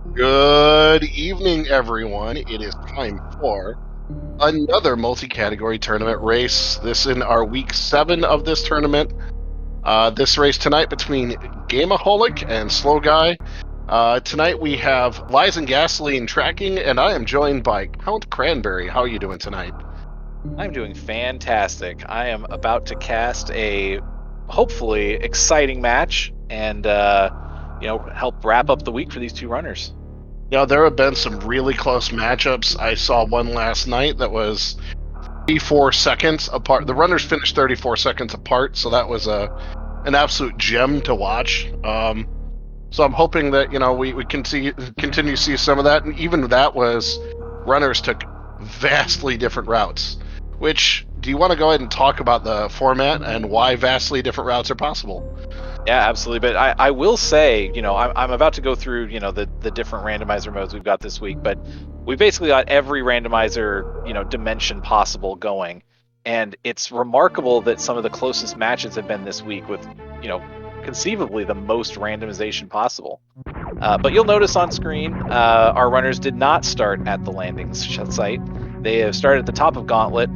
Good evening, everyone. It is time for another multi-category tournament race. This in our week 7 of this tournament. This race tonight between Gameaholic and Slow Guy. Tonight we have Lies and Gasoline tracking, and I am joined by Count Cranberry. How are you doing tonight? I'm doing fantastic. I am about to cast a hopefully exciting match and help wrap up the week for these two runners. There have been some really close matchups. I saw one last night that was 34 seconds apart. The runners finished 34 seconds apart, so that was an absolute gem to watch. So I'm hoping that we can continue to see some of that, and even that was runners took vastly different routes. Which do you want to go ahead and talk about the format and why vastly different routes are possible? Yeah, absolutely. But I will say, I'm about to go through, the different randomizer modes we've got this week, but we basically got every randomizer, dimension possible going. And it's remarkable that some of the closest matches have been this week with, conceivably the most randomization possible. But you'll notice on screen, our runners did not start at the landing site. They have started at the top of Gauntlet.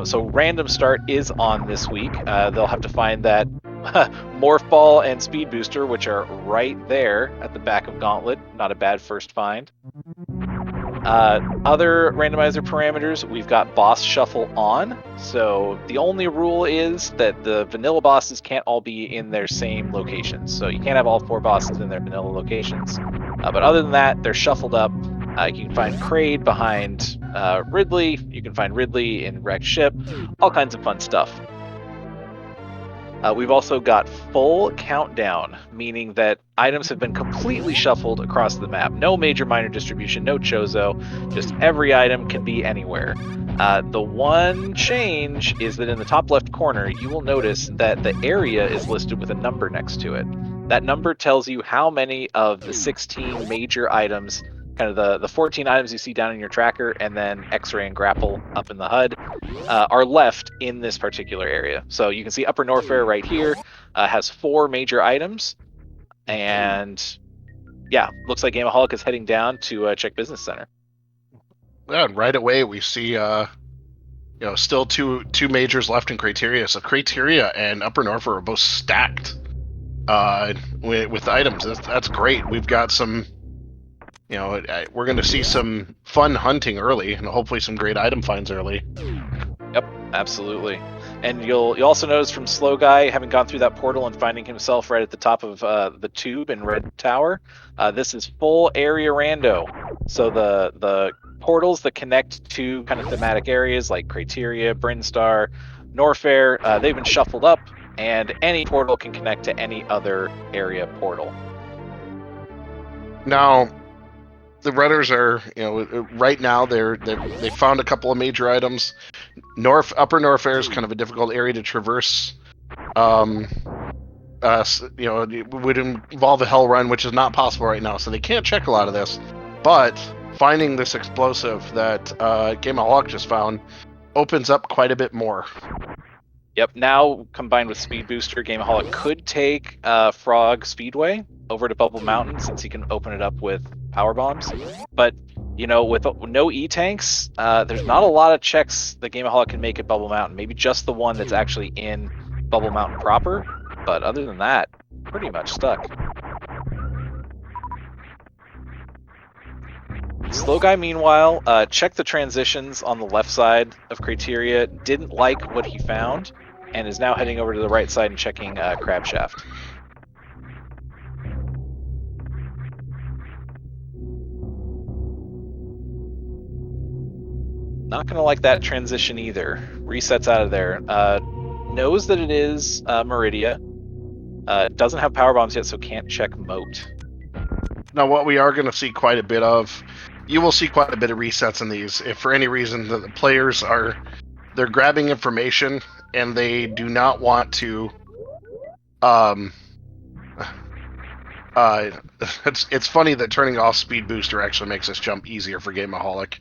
So random start is on this week. They'll have to find that Morph Ball and Speed Booster, which are right there at the back of Gauntlet. Not a bad first find. Other randomizer parameters, we've got boss shuffle on. So the only rule is that the vanilla bosses can't all be in their same locations. So you can't have all 4 bosses in their vanilla locations. But other than that, they're shuffled up. You can find Kraid behind Ridley. You can find Ridley in Wrecked Ship. All kinds of fun stuff. We've also got full countdown, meaning that items have been completely shuffled across the map. No major minor distribution, no chozo, just every item can be anywhere. The one change is that in the top left corner, you will notice that the area is listed with a number next to it. That number tells you how many of the 16 major items, kind of the 14 items you see down in your tracker, and then X-Ray and Grapple up in the HUD, are left in this particular area. So you can see Upper Norfair right here has 4 major items, and yeah, looks like Gameaholic is heading down to check Business Center. Yeah, and right away we see still two majors left in Criteria. So Criteria and Upper Norfolk are both stacked with items. That's great. We've got some, we're going to see some fun hunting early, and hopefully some great item finds early. Yep, absolutely. And you'll also notice from Slow Guy having gone through that portal and finding himself right at the top of the tube in Red Tower. This is full area rando. So the portals that connect to kind of thematic areas like Criteria, Brinstar, Norfair, they've been shuffled up, and any portal can connect to any other area portal. Now, the runners are, right now they found a couple of major items. Upper Norfair is kind of a difficult area to traverse. It would involve a hell run, which is not possible right now, so they can't check a lot of this. But finding this explosive that Gameaholic just found opens up quite a bit more. Yep, now combined with Speed Booster, Gameaholic could take Frog Speedway over to Bubble Mountain since he can open it up with power bombs. But, with no E-tanks, there's not a lot of checks that Gameaholic can make at Bubble Mountain. Maybe just the one that's actually in Bubble Mountain proper. But other than that, pretty much stuck. Slow Guy, meanwhile, checked the transitions on the left side of Criteria, didn't like what he found, and is now heading over to the right side and checking Crab Shaft. Not going to like that transition either. Resets out of there. Knows that it is Meridia. Doesn't have power bombs yet, so can't check Moat. Now, what we are going to see quite a bit of, you will see quite a bit of resets in these. If for any reason the players they're grabbing information and they do not want to, it's funny that turning off Speed Booster actually makes this jump easier for Gameaholic.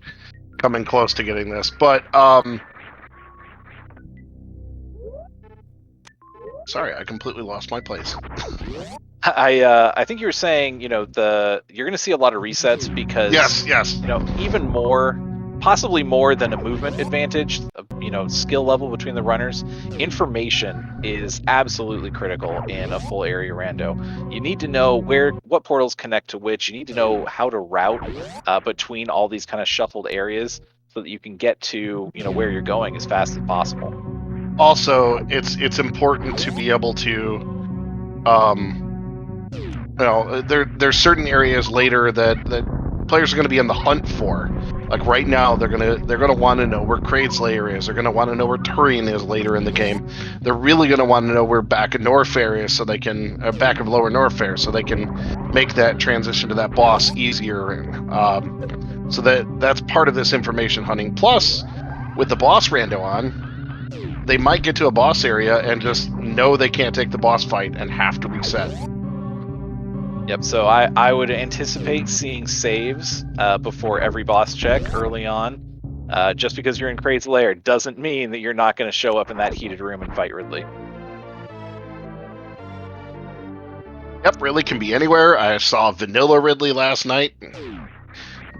Coming close to getting this, but Sorry, I completely lost my place. I think you were saying, you're going to see a lot of resets because, Yes. even more, possibly more than a movement advantage, skill level between the runners, information is absolutely critical in a full area rando. You need to know what portals connect to which. You need to know how to route between all these kind of shuffled areas so that you can get to, where you're going as fast as possible. Also, it's important to be able to, there's certain areas later that players are going to be on the hunt for. Like right now, they're gonna want to know where Kraid's lair is. They're gonna want to know where Turian is later in the game. They're really gonna want to know where back of Norfair is, so they can back of Lower Norfair, so they can make that transition to that boss easier. So that's part of this information hunting. Plus, with the boss rando on, they might get to a boss area and just know they can't take the boss fight and have to reset. Yep, so I would anticipate seeing saves before every boss check early on. Just because you're in Kraid's lair doesn't mean that you're not going to show up in that heated room and fight Ridley. Yep, Ridley can be anywhere. I saw vanilla Ridley last night,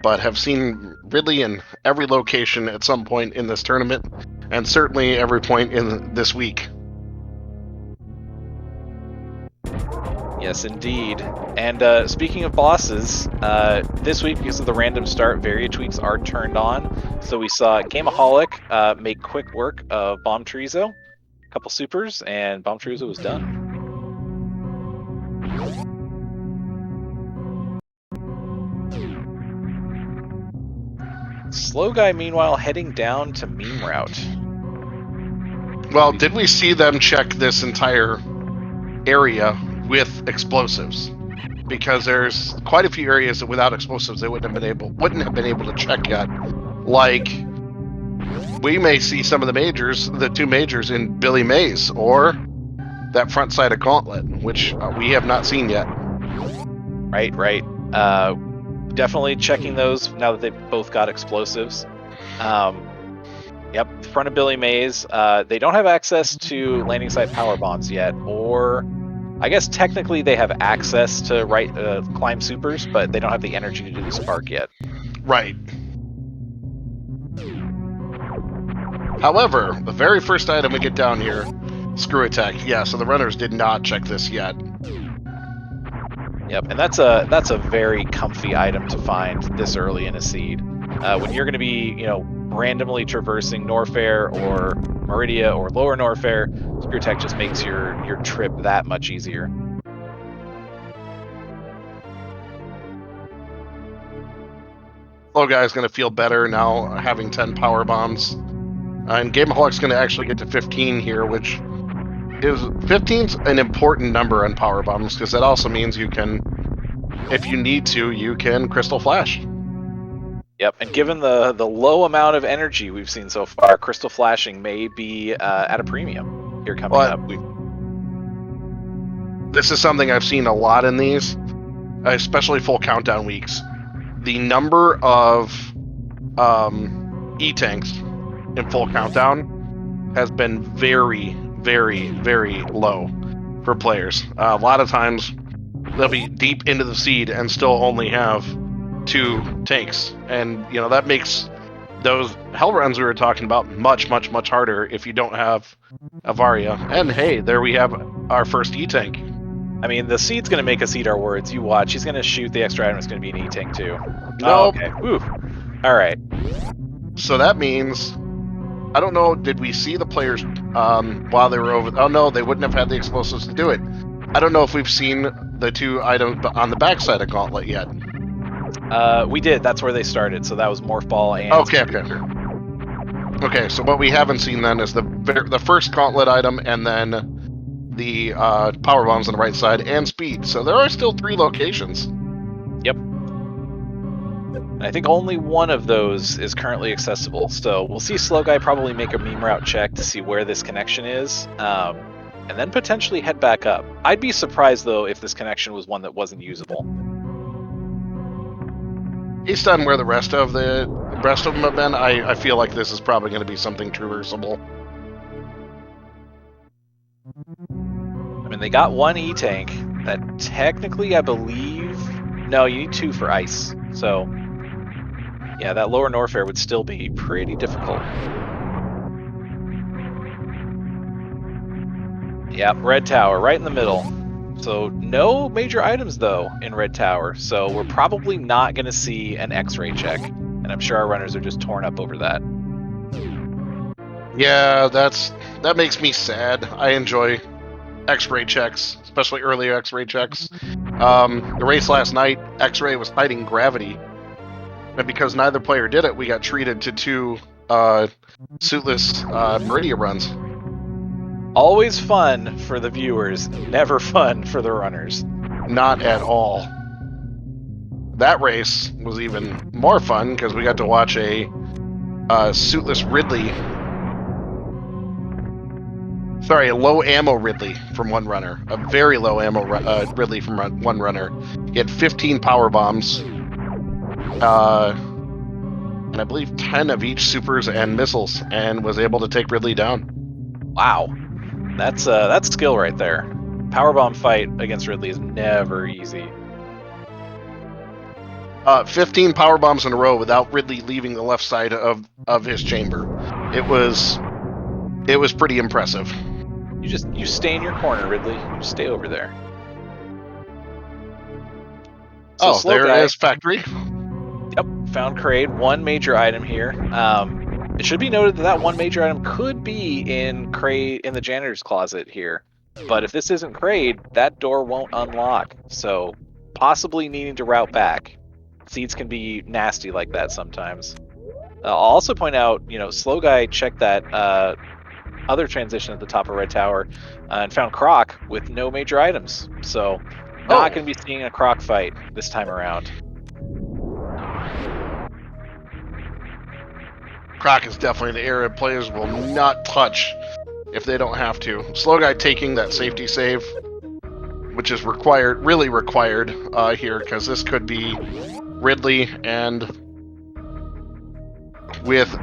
but have seen Ridley in every location at some point in this tournament, and certainly every point in this week. Yes, indeed. And speaking of bosses, this week, because of the random start, Varia tweaks are turned on. So we saw Gameaholic make quick work of Bomb Chorizo, a couple supers, and Bomb Chorizo was done. Slow Guy, meanwhile, heading down to meme route. Well, did we see them check this entire area with explosives? Because there's quite a few areas that without explosives they wouldn't have been able to check yet. Like, we may see some of the two majors in Billy Mays or that front side of Gauntlet, which we have not seen yet. Right. Definitely checking those now that they've both got explosives. Yep, front of Billy Mays. They don't have access to landing side power bombs yet, or I guess technically they have access to climb supers, but they don't have the energy to do the spark yet. Right. However, the very first item we get down here, Screw Attack. Yeah, so the runners did not check this yet. Yep, and that's a very comfy item to find this early in a seed. When you're going to be, randomly traversing Norfair or Meridia or Lower Norfair, Screw Attack just makes your trip that much easier. Slow Guy's going to feel better now having 10 power bombs. And Gameaholic's going to actually get to 15 here, which is 15's an important number on power bombs, because that also means you can, if you need to, you can Crystal Flash. Yep, and given the low amount of energy we've seen so far, Crystal Flashing may be at a premium here coming up. This is something I've seen a lot in these, especially full countdown weeks. The number of E-tanks in full countdown has been very, very, very low for players. A lot of times they'll be deep into the seed and still only have 2 tanks, and that makes those hell runs we were talking about much, much, much harder if you don't have a Varia. And hey, there we have our first E-tank. I mean, the seed's going to make us eat our words. You watch. He's going to shoot the extra item. It's going to be an E-tank too. Nope. Oh, okay. Woo. All right. So that means, I don't know, did we see the players while they were over? Oh no, they wouldn't have had the explosives to do it. I don't know if we've seen the 2 items on the backside of Gauntlet yet. We did. That's where they started. So that was Morphball and... Okay, so what we haven't seen then is the first Gauntlet item, and then the power bombs on the right side, and speed. So there are still 3 locations. Yep. And I think only one of those is currently accessible. So we'll see Slow Guy probably make a meme route check to see where this connection is, and then potentially head back up. I'd be surprised, though, if this connection was one that wasn't usable. Based on where the rest of them have been, I feel like this is probably going to be something traversable. They got one E-tank that technically, I believe... No, you need 2 for ice. So, yeah, that lower Norfair would still be pretty difficult. Yep, Red Tower, right in the middle. So no major items, though, in Red Tower. So we're probably not going to see an X-ray check. And I'm sure our runners are just torn up over that. Yeah, that makes me sad. I enjoy X-ray checks, especially earlier X-ray checks. The race last night, X-ray was hiding gravity. And because neither player did it, we got treated to 2 suitless Meridia runs. Always fun for the viewers, never fun for the runners. Not at all. That race was even more fun because we got to watch a suitless Ridley. Sorry, a low ammo Ridley from one runner. A very low ammo Ridley from one runner. He had 15 power bombs. And I believe 10 of each supers and missiles, and was able to take Ridley down. Wow. That's skill right there. Powerbomb fight against Ridley is never easy. 15 power bombs in a row without Ridley leaving the left side of his chamber. It was pretty impressive. You stay in your corner, Ridley. You just stay over there. So there guy, is factory. Yep, found crate. One major item here. It should be noted that one major item could be in the janitor's closet here. But if this isn't crate, that door won't unlock. So possibly needing to route back. Seeds can be nasty like that sometimes. I'll also point out, Slow Guy checked that other transition at the top of Red Tower and found Croc with no major items. So not going to be seeing a Croc fight this time around. Croc is definitely the area players will not touch if they don't have to. Slow Guy taking that safety save, which is really required here, because this could be Ridley, and with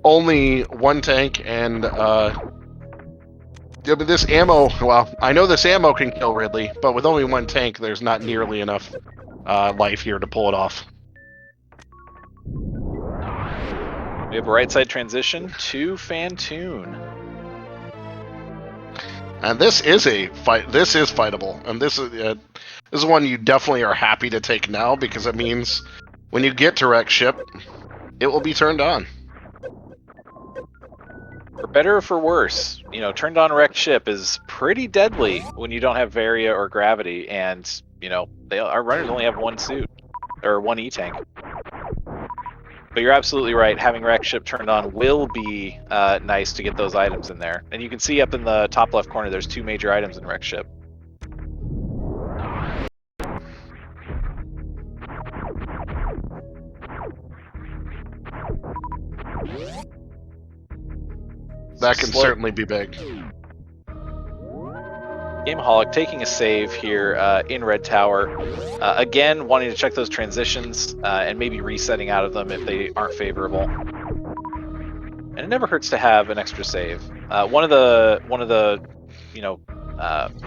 only one tank and this ammo, well, I know this ammo can kill Ridley, but with only one tank, there's not nearly enough life here to pull it off. We have a right side transition to Fantoon. And this is a fight. This is fightable, and this is one you definitely are happy to take now, because it means when you get to wreck ship, it will be turned on. For better or for worse, turned on wrecked ship is pretty deadly when you don't have Varia or Gravity, and our runners only have one suit or one E-tank. But you're absolutely right. Having wrecked ship turned on will be nice to get those items in there. And you can see up in the top left corner, there's 2 major items in wrecked ship. That can certainly be big. Gameaholic taking a save here in Red Tower. Again, wanting to check those transitions and maybe resetting out of them if they aren't favorable. And it never hurts to have an extra save. One of the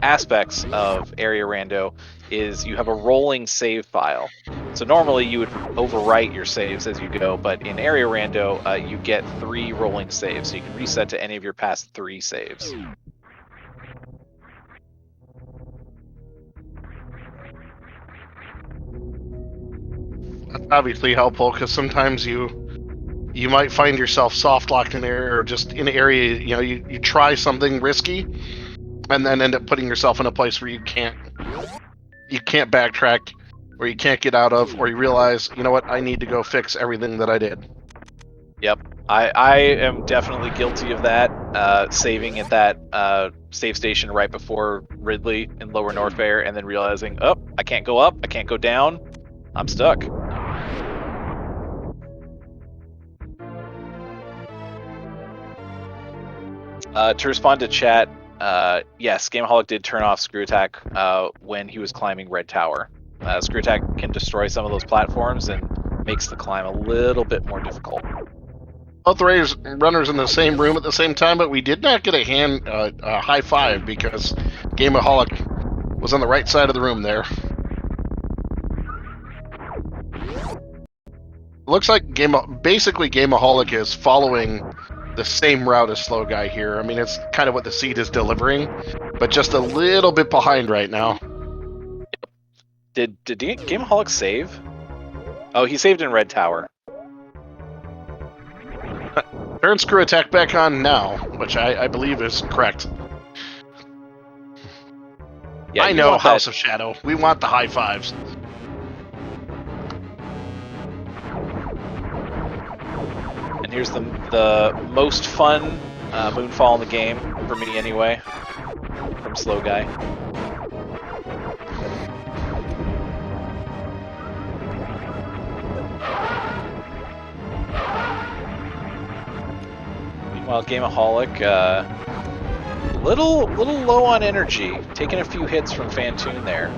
aspects of Area Rando is you have a rolling save file. So normally you would overwrite your saves as you go, but in Area Rando you get 3 rolling saves, so you can reset to any of your past 3 saves. That's obviously helpful, because sometimes you might find yourself soft locked in an area, or just in an area, you try something risky, and then end up putting yourself in a place where you can't backtrack, or you can't get out of, or you realize, you know what, I need to go fix everything that I did. Yep, I am definitely guilty of that, saving at that save station right before Ridley in Lower Norfair, and then realizing, oh, I can't go up, I can't go down, I'm stuck. To respond to chat, yes, Gameaholic did turn off Screw Attack when he was climbing Red Tower. Screw Attack can destroy some of those platforms and makes the climb a little bit more difficult. Both runners in the same room at the same time, but we did not get a high five, because Gameaholic was on the right side of the room there. Looks like basically Gameaholic is following the same route as Slow Guy here. I mean, it's kind of what the seed is delivering, but just a little bit behind right now. Did Gameaholic save? Oh, he saved in Red Tower. Turn screw attack back on now, which I believe is correct. Yeah, I know, House of Shadow. We want the high fives. And here's the most fun Moonfall in the game, for me anyway, from Slow Guy. Meanwhile, Gameaholic, little low on energy, taking a few hits from Fantoon there.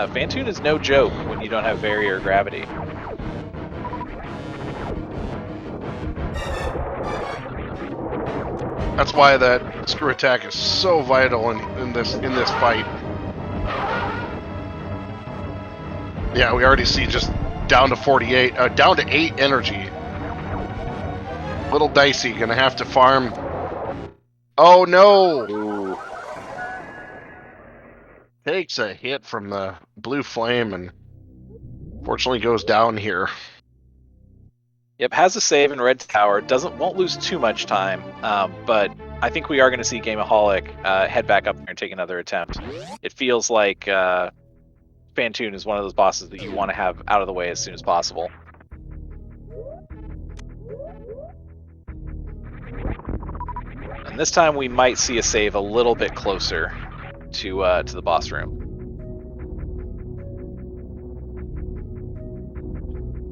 Fantoon is no joke when you don't have Barrier or Gravity. That's why that screw attack is so vital in this fight. Yeah, we already see just down to 48, down to 8 energy. Little dicey, gonna have to farm. Oh no! Ooh. Takes a hit from the blue flame and fortunately goes down here. Yep, has a save in Red Tower. Won't lose too much time, but I think we are going to see Gameaholic head back up there and take another attempt. It feels like Fantoon is one of those bosses that you want to have out of the way as soon as possible. And this time we might see a save a little bit closer to the boss room.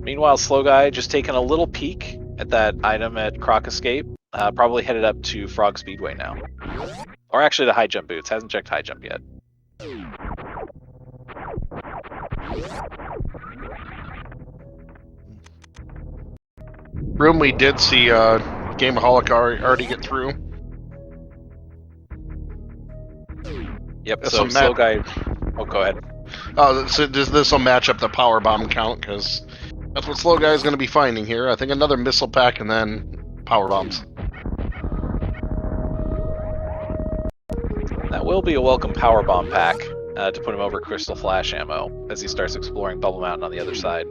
Meanwhile, Slow Guy just taking a little peek at that item at Croc Escape. Probably headed up to Frog Speedway now. Or actually the High Jump Boots. Hasn't checked High Jump yet. Room we did see Gameaholic already get through. Yep, so Slow Guy... Oh, go ahead. So does this will match up the power bomb count? Because that's what Slow Guy is going to be finding here. I think another missile pack and then power bombs. That will be a welcome power bomb pack to put him over Crystal Flash ammo as he starts exploring Bubble Mountain on the other side.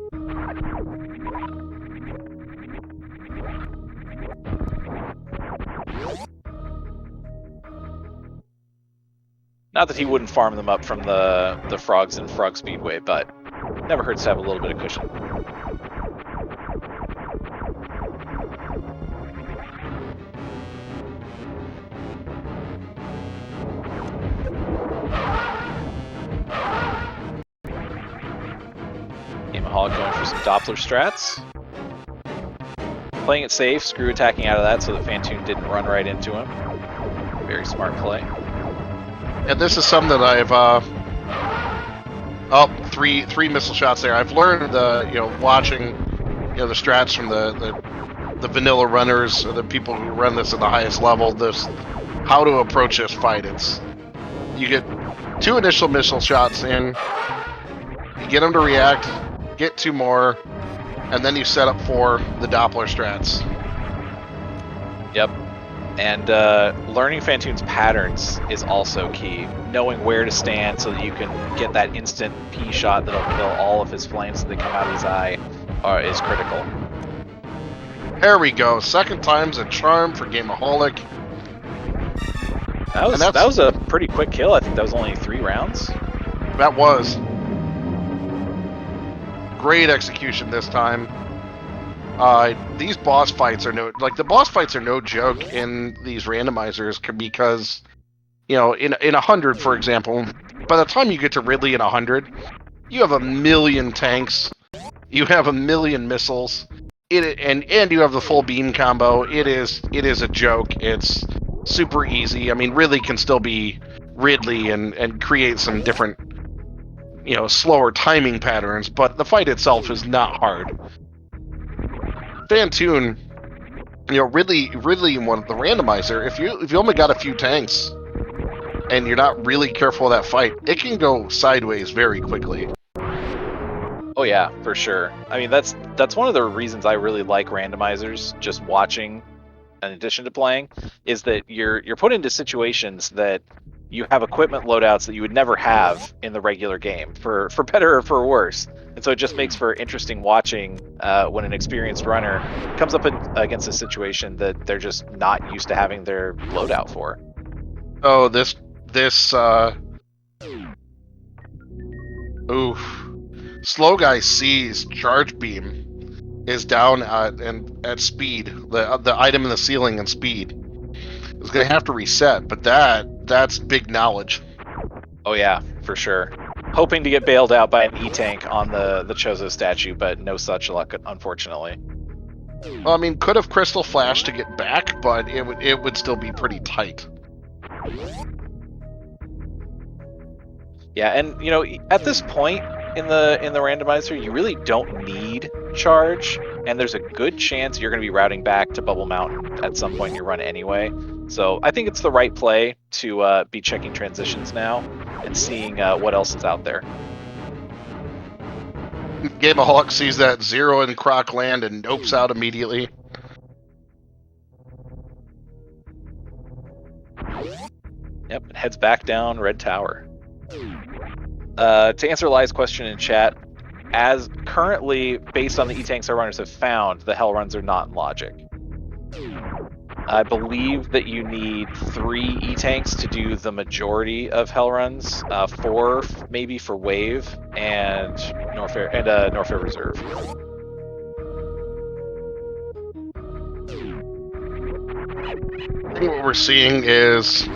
Not that he wouldn't farm them up from the frogs in Frog Speedway, but never hurts to have a little bit of cushion. Gameaholic going for some Doppler strats. Playing it safe, screw attacking out of that so that Fantoon didn't run right into him. Very smart play. And this is something that I've three missile shots there. I've learned watching the strats from the vanilla runners or the people who run this at the highest level, how to approach this fight. It's you get 2 initial missile shots in, you get them to react, get 2 more, and then you set up for the Doppler strats. Yep. And learning Fantoon's patterns is also key. Knowing where to stand so that you can get that instant P shot that'll kill all of his flames as they come out of his eye is critical. There we go. Second time's a charm for Gameaholic. That was a pretty quick kill. I think that was only 3 rounds. That was. Great execution this time. These boss fights are no joke in these randomizers because, in 100, for example, by the time you get to Ridley in 100, you have 1 million tanks, you have 1 million missiles, and you have the full beam combo. It is a joke. It's super easy. I mean, Ridley can still be Ridley and create some different, slower timing patterns, but the fight itself is not hard. Fantoon, Ridley in the randomizer, if you only got a few tanks, and you're not really careful of that fight, it can go sideways very quickly. Oh yeah, for sure. I mean, that's one of the reasons I really like randomizers. Just watching, in addition to playing, is that you're put into situations that you have equipment loadouts that you would never have in the regular game, for better or for worse. And so it just makes for interesting watching when an experienced runner comes up against a situation that they're just not used to having their loadout for. Oh, this oof. Slow Guy C's charge beam is down at speed. The item in the ceiling and speed is going to have to reset, but that's big knowledge. Oh yeah, for sure. Hoping to get bailed out by an E-tank on the Chozo statue, but no such luck, unfortunately. Well, I mean, could have Crystal Flash to get back, but it would still be pretty tight. Yeah, and you know, at this point in the randomizer, you really don't need charge, and there's a good chance you're going to be routing back to Bubble Mountain at some point in your run anyway. So I think it's the right play to be checking transitions now and seeing what else is out there. Gameaholic sees that zero in Croc Land and nopes out immediately. Yep, and heads back down Red Tower. To answer Lai's question in chat, as currently, based on the E-tanks our runners have found, the Hell runs are not in logic. I believe that you need 3 E-tanks to do the majority of Hell runs, 4 maybe for Wave and Norfair Reserve. I think what we're seeing is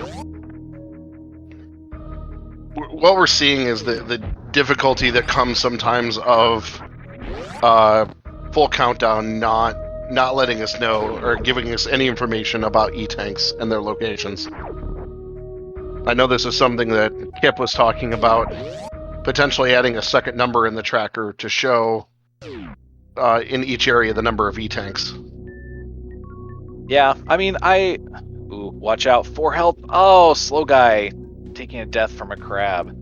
the difficulty that comes sometimes of full countdown not letting us know or giving us any information about E-tanks and their locations. I know this is something that Kip was talking about, potentially adding a second number in the tracker to show in each area the number of E-tanks. Yeah, I mean, Ooh, watch out. 4 health. Oh, Slow Guy taking a death from a crab.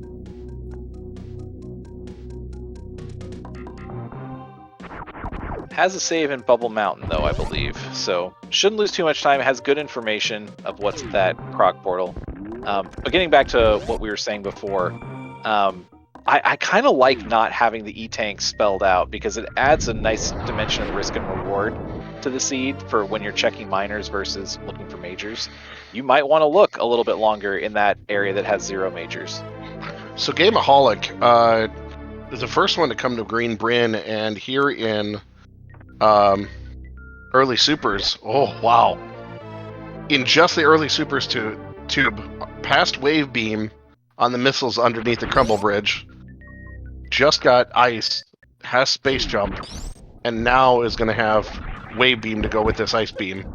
Has a save in Bubble Mountain, though, I believe. So, shouldn't lose too much time. It has good information of what's at that Croc portal. But getting back to what we were saying before, I kind of like not having the E-tank spelled out because it adds a nice dimension of risk and reward to the seed for when you're checking minors versus looking for majors. You might want to look a little bit longer in that area that has 0 majors. So Gameaholic is the first one to come to Green Bryn, and here in early supers, oh wow, in just the early supers tube, past Wave Beam on the missiles underneath the Crumble Bridge, just got ice, has space jump, and now is going to have Wave Beam to go with this ice beam.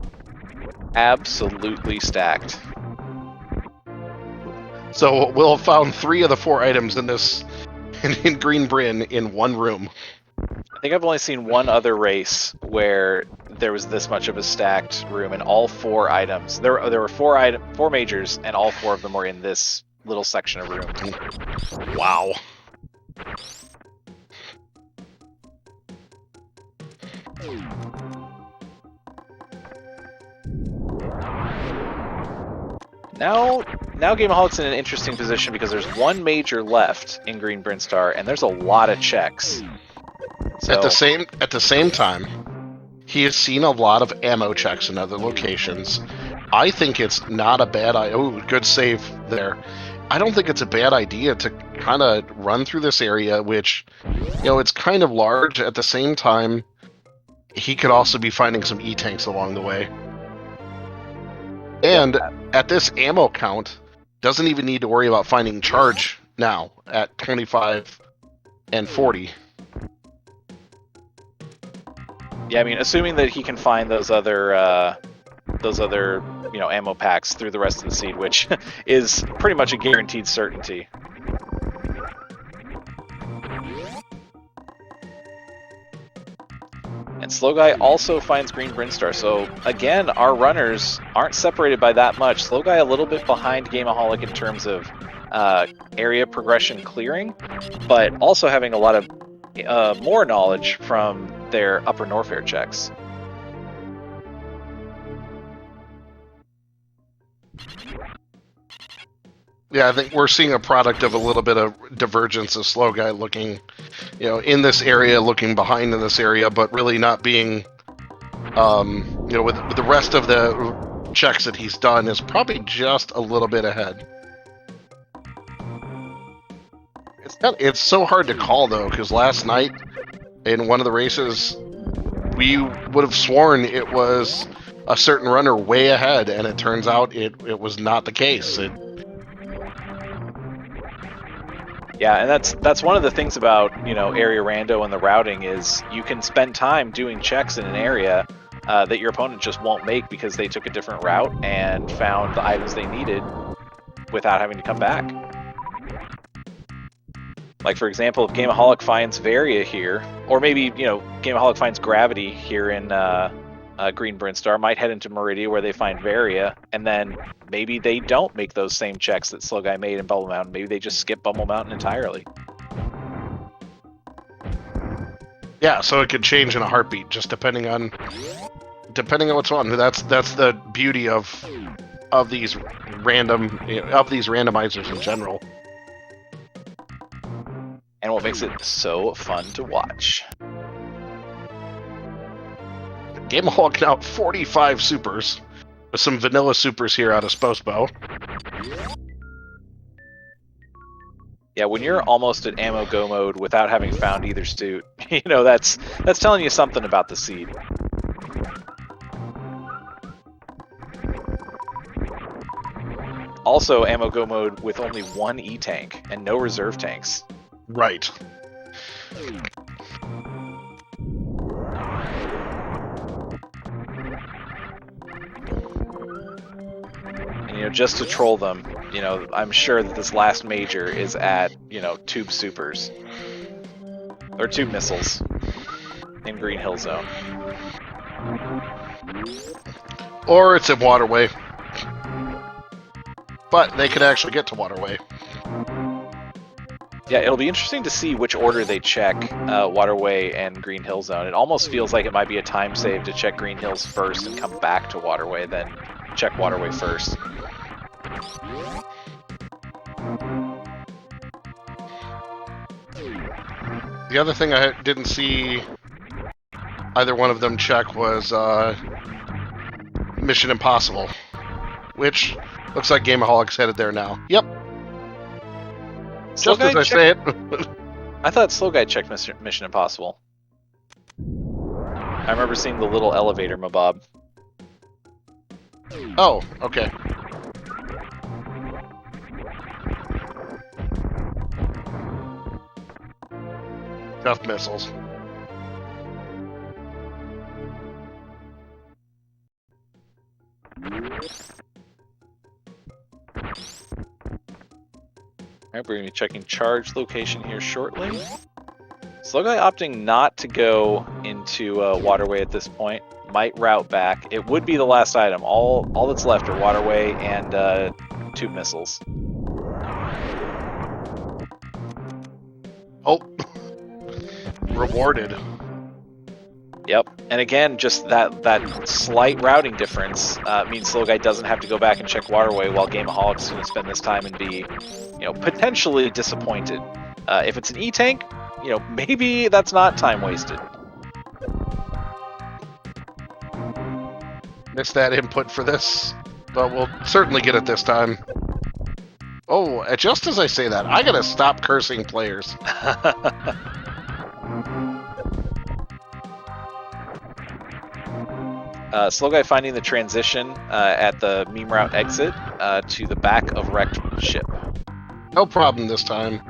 Absolutely stacked. So we'll have found 3 of the 4 items in this in Green Bryn in one room. I think I've only seen one other race where there was this much of a stacked room, and all 4 items. There were 4 majors, and all 4 of them were in this little section of room. Wow. Now Gameaholic's in an interesting position because there's 1 major left in Green Brinstar, and there's a lot of checks. So, At the same time, he has seen a lot of ammo checks in other locations. I think it's not a bad idea. Oh, good save there. I don't think it's a bad idea to kind of run through this area, which, it's kind of large. At the same time, he could also be finding some E-tanks along the way. And at this ammo count, doesn't even need to worry about finding charge now at 25 and 40. Yeah, I mean, assuming that he can find those other ammo packs through the rest of the seed, which is pretty much a guaranteed certainty. And Slow Guy also finds Green Brinstar. So again, our runners aren't separated by that much. Slow Guy a little bit behind Gameaholic in terms of area progression clearing, but also having a lot of more knowledge from their Upper Norfair checks. Yeah, I think we're seeing a product of a little bit of divergence of Slow Guy looking, in this area, looking behind in this area, but really not being, with the rest of the checks that he's done is probably just a little bit ahead. It's so hard to call though, because last night in one of the races, we would have sworn it was a certain runner way ahead, and it turns out it was not the case. Yeah, and that's one of the things about area rando and the routing is you can spend time doing checks in an area that your opponent just won't make because they took a different route and found the items they needed without having to come back. Like for example, if Gameaholic finds Varia here, or maybe Gameaholic finds Gravity here in Green Brinstar, might head into Meridia where they find Varia, and then maybe they don't make those same checks that Slow Guy made in Bubble Mountain. Maybe they just skip Bubble Mountain entirely. Yeah, so it could change in a heartbeat, just depending on what's on. That's the beauty of these randomizers in general. And what makes it so fun to watch. Gameaholic now 45 supers, with some vanilla supers here out of Sposbo. Yeah, when you're almost at ammo go mode without having found either suit, that's telling you something about the seed. Also, ammo go mode with only one E-tank and no reserve tanks. Right. And just to troll them, I'm sure that this last major is at, tube supers. Or tube missiles in Green Hill Zone. Or it's in Waterway. But they could actually get to Waterway. Yeah, it'll be interesting to see which order they check Waterway and Green Hill Zone. It almost feels like it might be a time save to check Green Hills first and come back to Waterway, then check Waterway first. The other thing I didn't see either one of them check was Mission Impossible, which looks like Gameaholic's headed there now. Yep. Just as I say it. I thought Slow Guy checked Mission Impossible. I remember seeing the little elevator mabob. Oh, okay. Tough missiles. Alright, we're going to be checking charge location here shortly. Slow Guy opting not to go into Waterway at this point. Might route back. It would be the last item. All that's left are Waterway and tube missiles. Oh. Rewarded. Yep. And again, just that slight routing difference means Slow Guy doesn't have to go back and check Waterway, while Gameaholic's going to spend this time and be, potentially disappointed. If it's an E-tank, maybe that's not time wasted. Missed that input for this, but we'll certainly get it this time. Oh, just as I say that, I gotta stop cursing players. Slow Guy finding the transition at the meme route exit to the back of wrecked ship. No problem this time.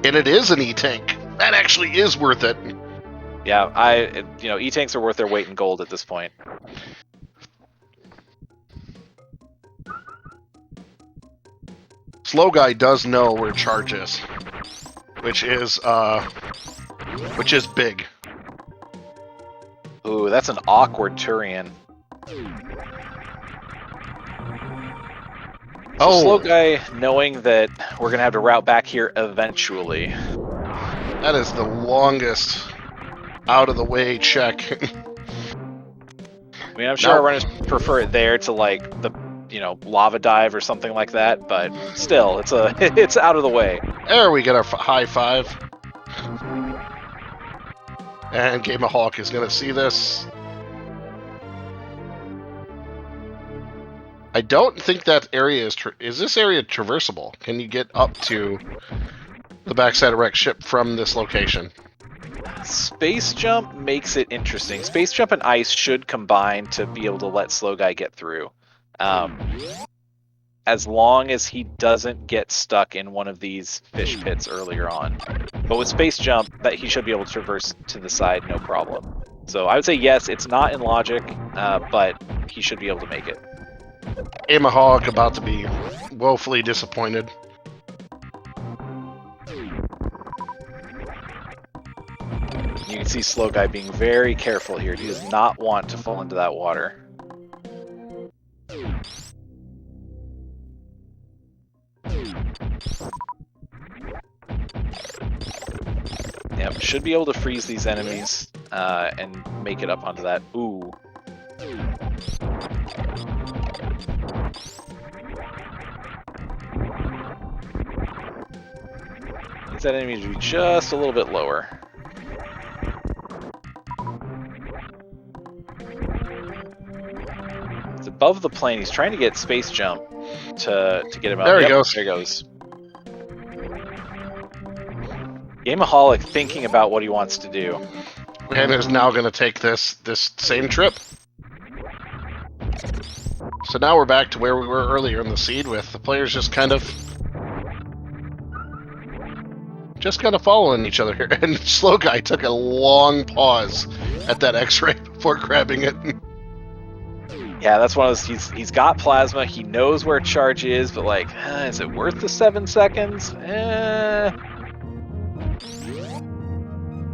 And it is an E-tank. That actually is worth it. Yeah, E-tanks are worth their weight in gold at this point. Slow Guy does know where charge is, which is big. Ooh, that's an awkward Turian. So Slow Guy, knowing that we're gonna have to route back here eventually. That is the longest out of the way check. I mean, I'm sure our runners prefer it there to like the lava dive or something like that, but still, it's out of the way. There we get our high five. And Gameaholic is going to see this. I don't think that area is this area traversable? Can you get up to the backside of Rex ship from this location? Space Jump makes it interesting. Space Jump and Ice should combine to be able to let Slow Guy get through. As long as he doesn't get stuck in one of these fish pits earlier on. But with Space Jump, that he should be able to traverse to the side, no problem. So I would say yes, it's not in logic, but he should be able to make it. Gameaholic about to be woefully disappointed. You can see Slow Guy being very careful here. He does not want to fall into that water. Yep, should be able to freeze these enemies and make it up onto that. Ooh. Needs that enemy to be just a little bit lower. It's above the plane. He's trying to get Space Jump to get him out. There he goes. There he goes. Gameaholic thinking about what he wants to do. And is now going to take this same trip. So now we're back to where we were earlier in the seed with the players just kind of following each other here. And Slow Guy took a long pause at that X-ray before grabbing it. Yeah, that's one of those. He's got plasma. He knows where charge is, but like, is it worth the 7 seconds?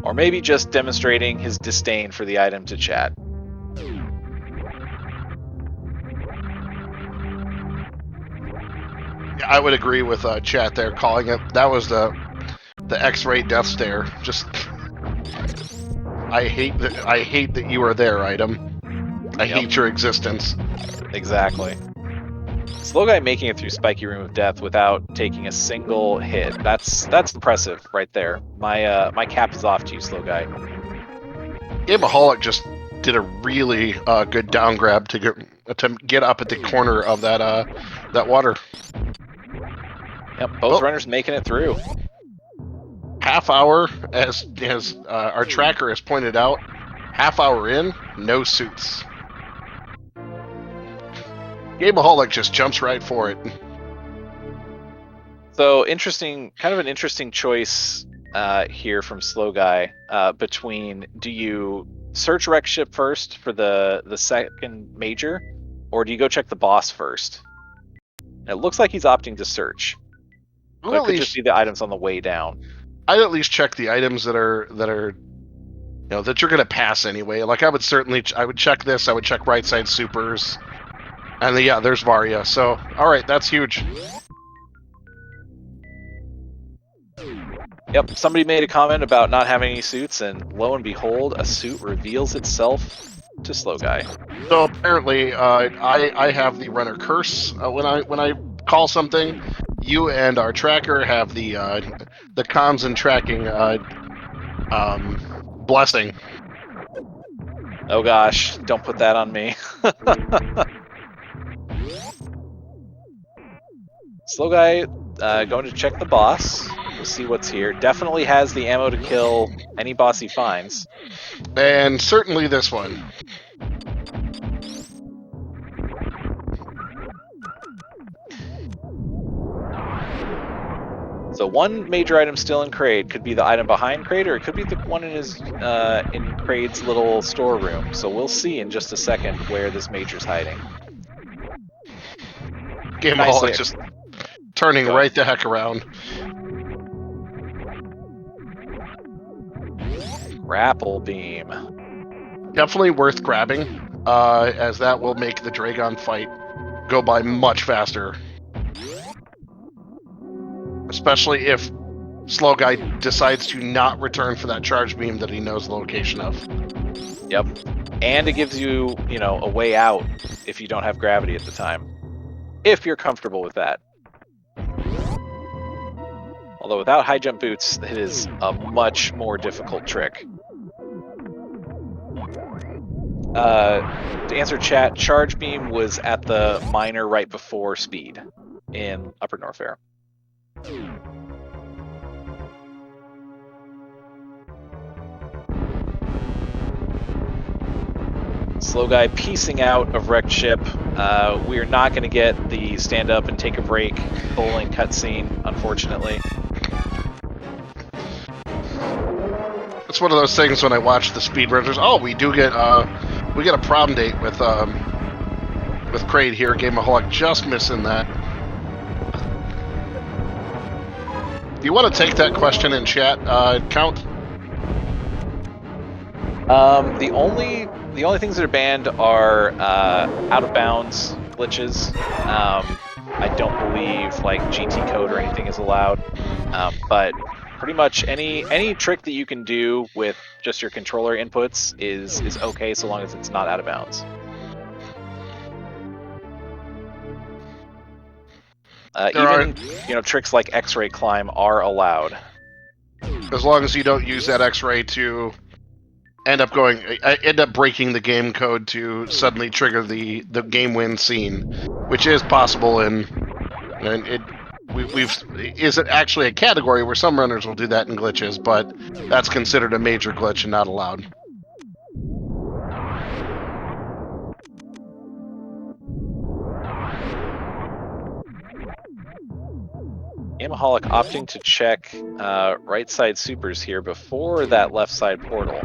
Or maybe just demonstrating his disdain for the item to chat. Yeah, I would agree with chat there, calling it. That was the X-ray death stare. Just, I hate that you are there, item. I hate your existence. Exactly. Slow Guy making it through Spiky Room of Death without taking a single hit. That's impressive right there. My cap is off to you, Slow Guy. Gameaholic just did a really good down grab to get up at the corner of that water. Yep, both runners making it through. Half hour, as our tracker has pointed out, half hour in, no suits. Gameaholic just jumps right for it. So interesting, kind of an interesting choice here from Slow Guy between, do you search Rex Ship first for the second major, or do you go check the boss first? And it looks like he's opting to search. But it could just be the items on the way down. I'd at least check the items that are that you're gonna pass anyway. Like I would check this. I would check right side supers. And yeah, there's Varia. So, all right, that's huge. Yep, somebody made a comment about not having any suits, and lo and behold, a suit reveals itself to Slow Guy. So apparently, I have the runner curse. When I call something, you and our tracker have the comms and tracking blessing. Oh gosh, don't put that on me. Slow Guy going to check the boss. We'll see what's here. Definitely has the ammo to kill any boss he finds. And certainly this one. So one major item still in Kraid. Could be the item behind Kraid, or it could be the one in his in Kraid's little storeroom. So we'll see in just a second where this major's hiding. Gameaholic just turning right the heck around. Grapple beam. Definitely worth grabbing, as that will make the Dragon fight go by much faster. Especially if Slow Guy decides to not return for that charge beam that he knows the location of. Yep. And it gives you, a way out if you don't have gravity at the time. If you're comfortable with that. Although without high jump boots, it is a much more difficult trick. To answer chat, charge beam was at the miner right before speed in Upper Norfair. Slow Guy piecing out of wrecked ship. We are not going to get the stand up and take a break bowling cutscene, unfortunately. It's one of those things when I watch the speedrunners. Oh, we do get we get a prom date with Kraid here. Gameaholic just missing that. Do you want to take that question in chat, Count? The only things that are banned are out of bounds glitches. I don't believe like GT code or anything is allowed, but pretty much any trick that you can do with just your controller inputs is okay so long as it's not out of bounds. Tricks like X-ray climb are allowed. As long as you don't use that X-ray to end up breaking the game code to suddenly trigger the game win scene, which is possible is it actually a category where some runners will do that in glitches, but that's considered a major glitch and not allowed. Gameaholic opting to check right side supers here before that left side portal.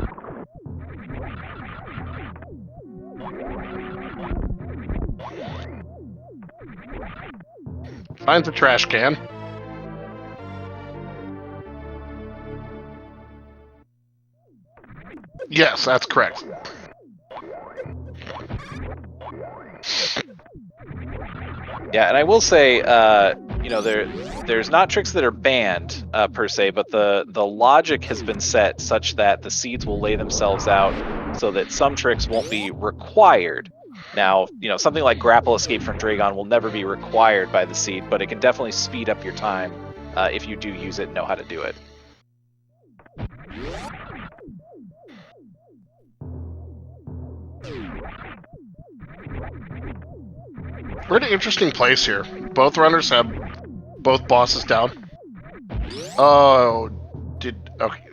Finds a trash can. Yes, that's correct. Yeah, and I will say, there's not tricks that are banned per se, but the logic has been set such that the seeds will lay themselves out so that some tricks won't be required. Now, something like grapple escape from Dragon will never be required by the seed, but it can definitely speed up your time if you do use it and know how to do it. We're in an interesting place here. Both runners have both bosses down. Okay.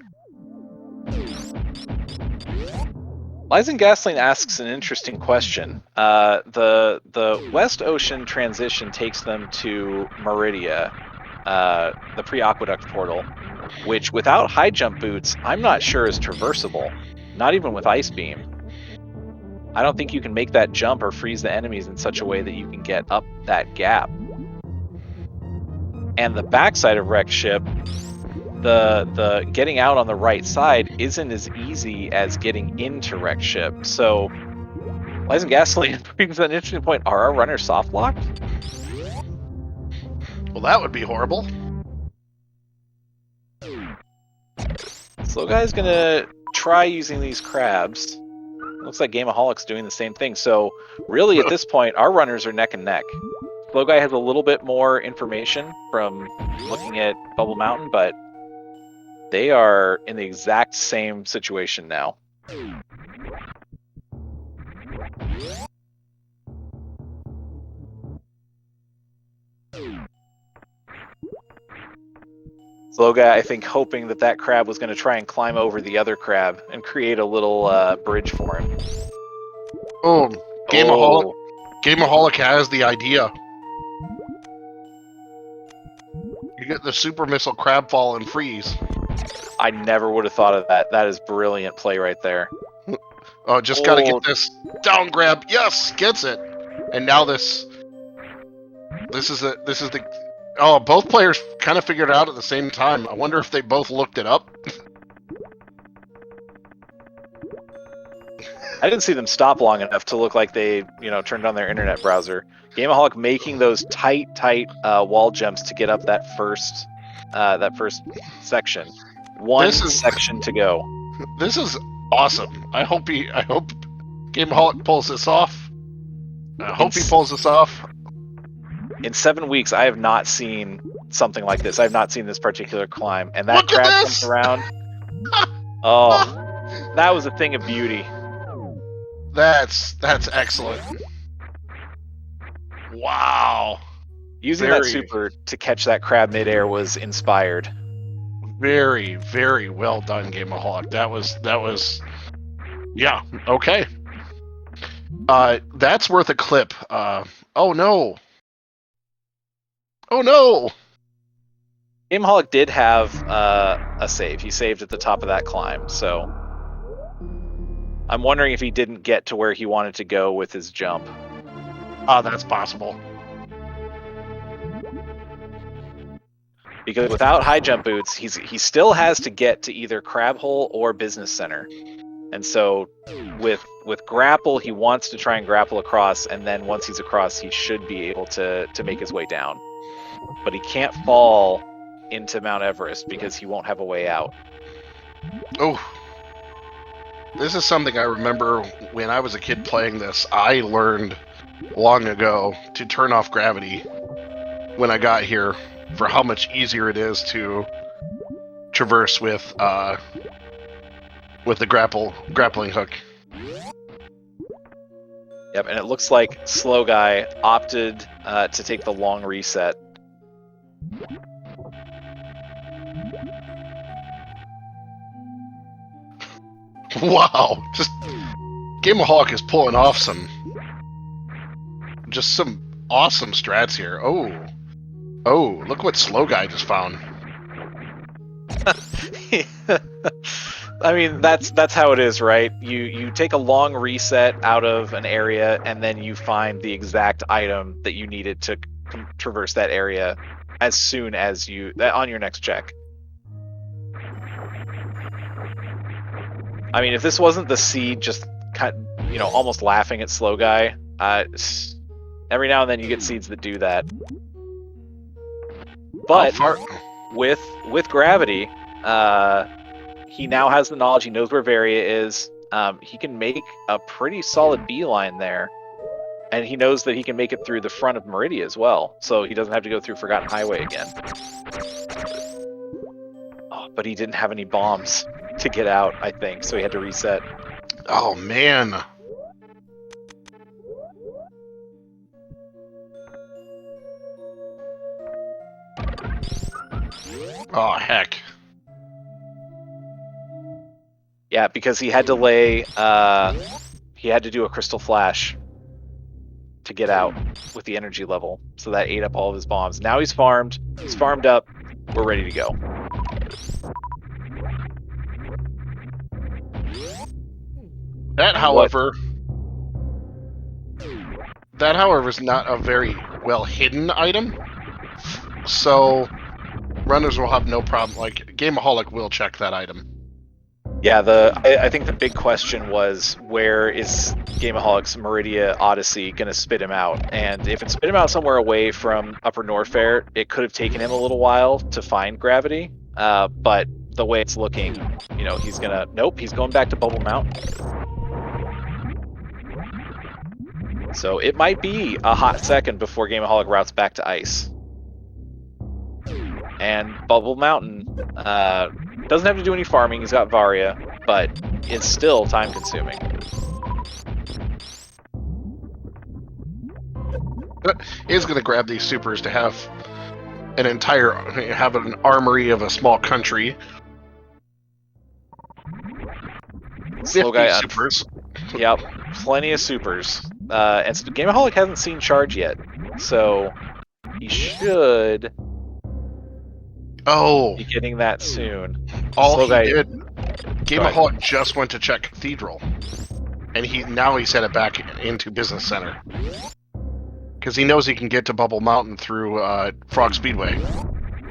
Lysen Gasling asks an interesting question. The West Ocean transition takes them to Meridia, the pre-aqueduct portal, which without high jump boots, I'm not sure is traversable. Not even with Ice Beam. I don't think you can make that jump or freeze the enemies in such a way that you can get up that gap. And the backside of wrecked ship, the getting out on the right side isn't as easy as getting into wrecked ship. So Lysen Gasoline brings an interesting point. Are our runners soft locked? Well, that would be horrible. Slow Guy's gonna try using these crabs. Looks like Gameaholic's doing the same thing. So really at this point, our runners are neck and neck. Slow Guy has a little bit more information from looking at Bubble Mountain, but they are in the exact same situation now. Slow Guy, I think, hoping that crab was going to try and climb over the other crab and create a little bridge for him. Oh, Gameaholic has the idea. You get the super missile crab fall and freeze. I never would have thought of that. That is brilliant play right there. Oh, just gotta get this down grab. Yes, gets it. And now this is the. Oh, both players kind of figured it out at the same time. I wonder if they both looked it up. I didn't see them stop long enough to look like they, turned on their internet browser. Gameaholic making those tight wall jumps to get up that first section. One section to go. This is awesome. I hope Gameaholic pulls this off. I hope he pulls this off. In 7 weeks, I have not seen something like this. I have not seen this particular climb, and that crab comes around. Oh, that was a thing of beauty. That's excellent. Wow. Using that super to catch that crab midair was inspired. Very, very well done, Gameaholic. That was yeah, okay. That's worth a clip. Oh no. Oh no! Gameaholic did have a save. He saved at the top of that climb, so I'm wondering if he didn't get to where he wanted to go with his jump. Oh, that's possible. Because without high jump boots, he still has to get to either Crab Hole or Business Center. And so with grapple, he wants to try and grapple across, and then once he's across, he should be able to make his way down. But he can't fall into Mount Everest because he won't have a way out. Oh. This is something I remember when I was a kid playing this. I learned long ago to turn off gravity when I got here for how much easier it is to traverse with the grappling hook. Yep, and it looks like Slow Guy opted to take the long reset. Wow, just Gameaholic is pulling off some awesome strats here. Oh, look what Slow Guy just found. I mean, that's how it is, right? You take a long reset out of an area, and then you find the exact item that you needed to traverse that area as soon as on your next check. I mean, if this wasn't the seed just almost laughing at Slow Guy, every now and then you get seeds that do that. But with gravity, he now has the knowledge. He knows where Varia is. He can make a pretty solid beeline there, and he knows that he can make it through the front of Meridia as well, so he doesn't have to go through Forgotten Highway again. Oh, but he didn't have any bombs to get out, I think, so he had to reset. Oh man. Oh heck. Yeah, because he had to he had to do a Crystal Flash to get out with the energy level, so that ate up all of his bombs. Now he's farmed up, we're ready to go. That, however, is not a very well hidden item, so runners will have no problem. Like, Gameaholic will check that item. Yeah, I think the big question was, where is Gameaholic's Meridia Odyssey going to spit him out? And if it spit him out somewhere away from Upper Norfair, it could have taken him a little while to find gravity. But the way it's looking, he's going back to Bubble Mountain. So it might be a hot second before Gameaholic routes back to ice. And Bubble Mountain doesn't have to do any farming. He's got Varia, but it's still time consuming. He's going to grab these supers to have an armory of a small country. Slow Guy supers. Yep, plenty of supers. And Gameaholic hasn't seen Charge yet, so he should be getting that soon. All he did, Gameaholic just went to check Cathedral, and now he's headed back into Business Center because he knows he can get to Bubble Mountain through Frog Speedway,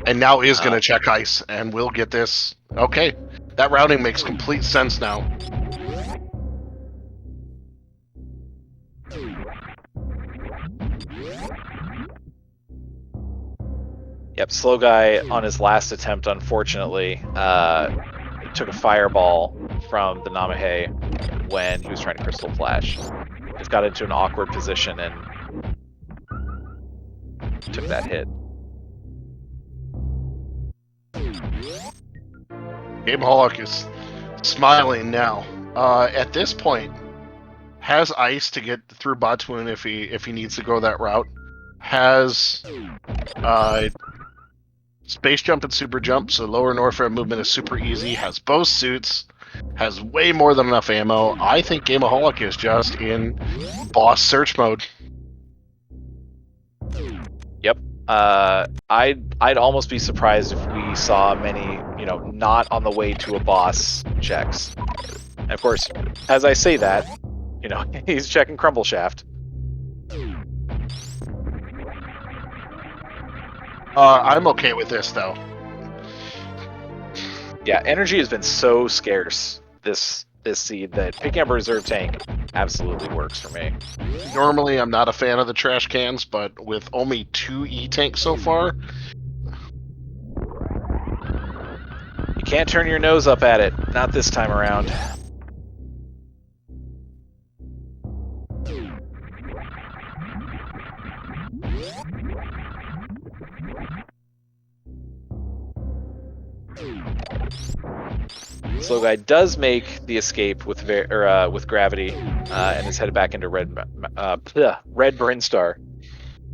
and now is going to check ice, and we'll get this. Okay, that routing makes complete sense now. Yep, slow guy on his last attempt, unfortunately, took a fireball from the Namahe when he was trying to Crystal Flash. Just got into an awkward position and took that hit. Gameaholic is smiling now. At this point, has ice to get through Batuan if he needs to go that route. Has space jump and super jump, so lower and Norfair movement is super easy. Has both suits. Has way more than enough ammo. I think Gameaholic is just in boss search mode. Yep. I'd almost be surprised if we saw many, not on the way to a boss checks. And of course, as I say that, he's checking Crumble Shaft. I'm okay with this though. Yeah, energy has been so scarce this seed that picking up a reserve tank absolutely works for me. Normally, I'm not a fan of the trash cans, but with only 2 E-tanks so far... You can't turn your nose up at it. Not this time around. Slow guy does make the escape with gravity, and is headed back into Red Brinstar.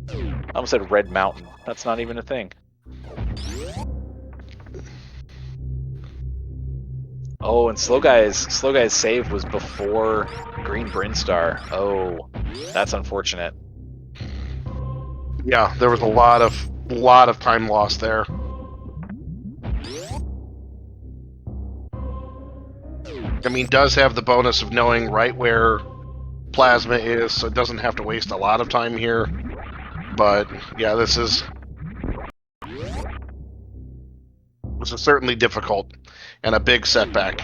I almost said Red Mountain. That's not even a thing. Oh, and slow guy's save was before Green Brinstar. Oh, that's unfortunate. Yeah, there was a lot of time lost there. I mean, does have the bonus of knowing right where plasma is, so it doesn't have to waste a lot of time here. But yeah, this is certainly difficult and a big setback.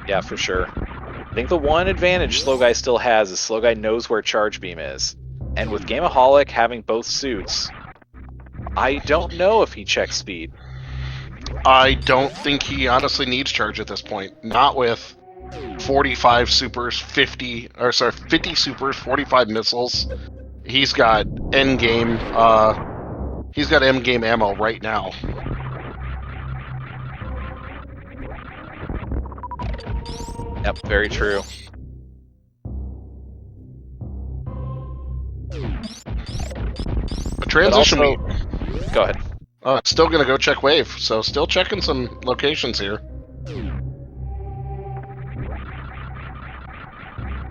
Yeah, for sure. I think the one advantage Slow Guy still has is Slow Guy knows where Charge Beam is. And with Gameaholic having both suits, I don't know if he checks speed. I don't think he honestly needs charge at this point. Not with 45 supers, 50 supers, 45 missiles. He's got endgame ammo right now. Yep, very true. A transition. Go ahead. Still gonna go check wave, so still checking some locations here.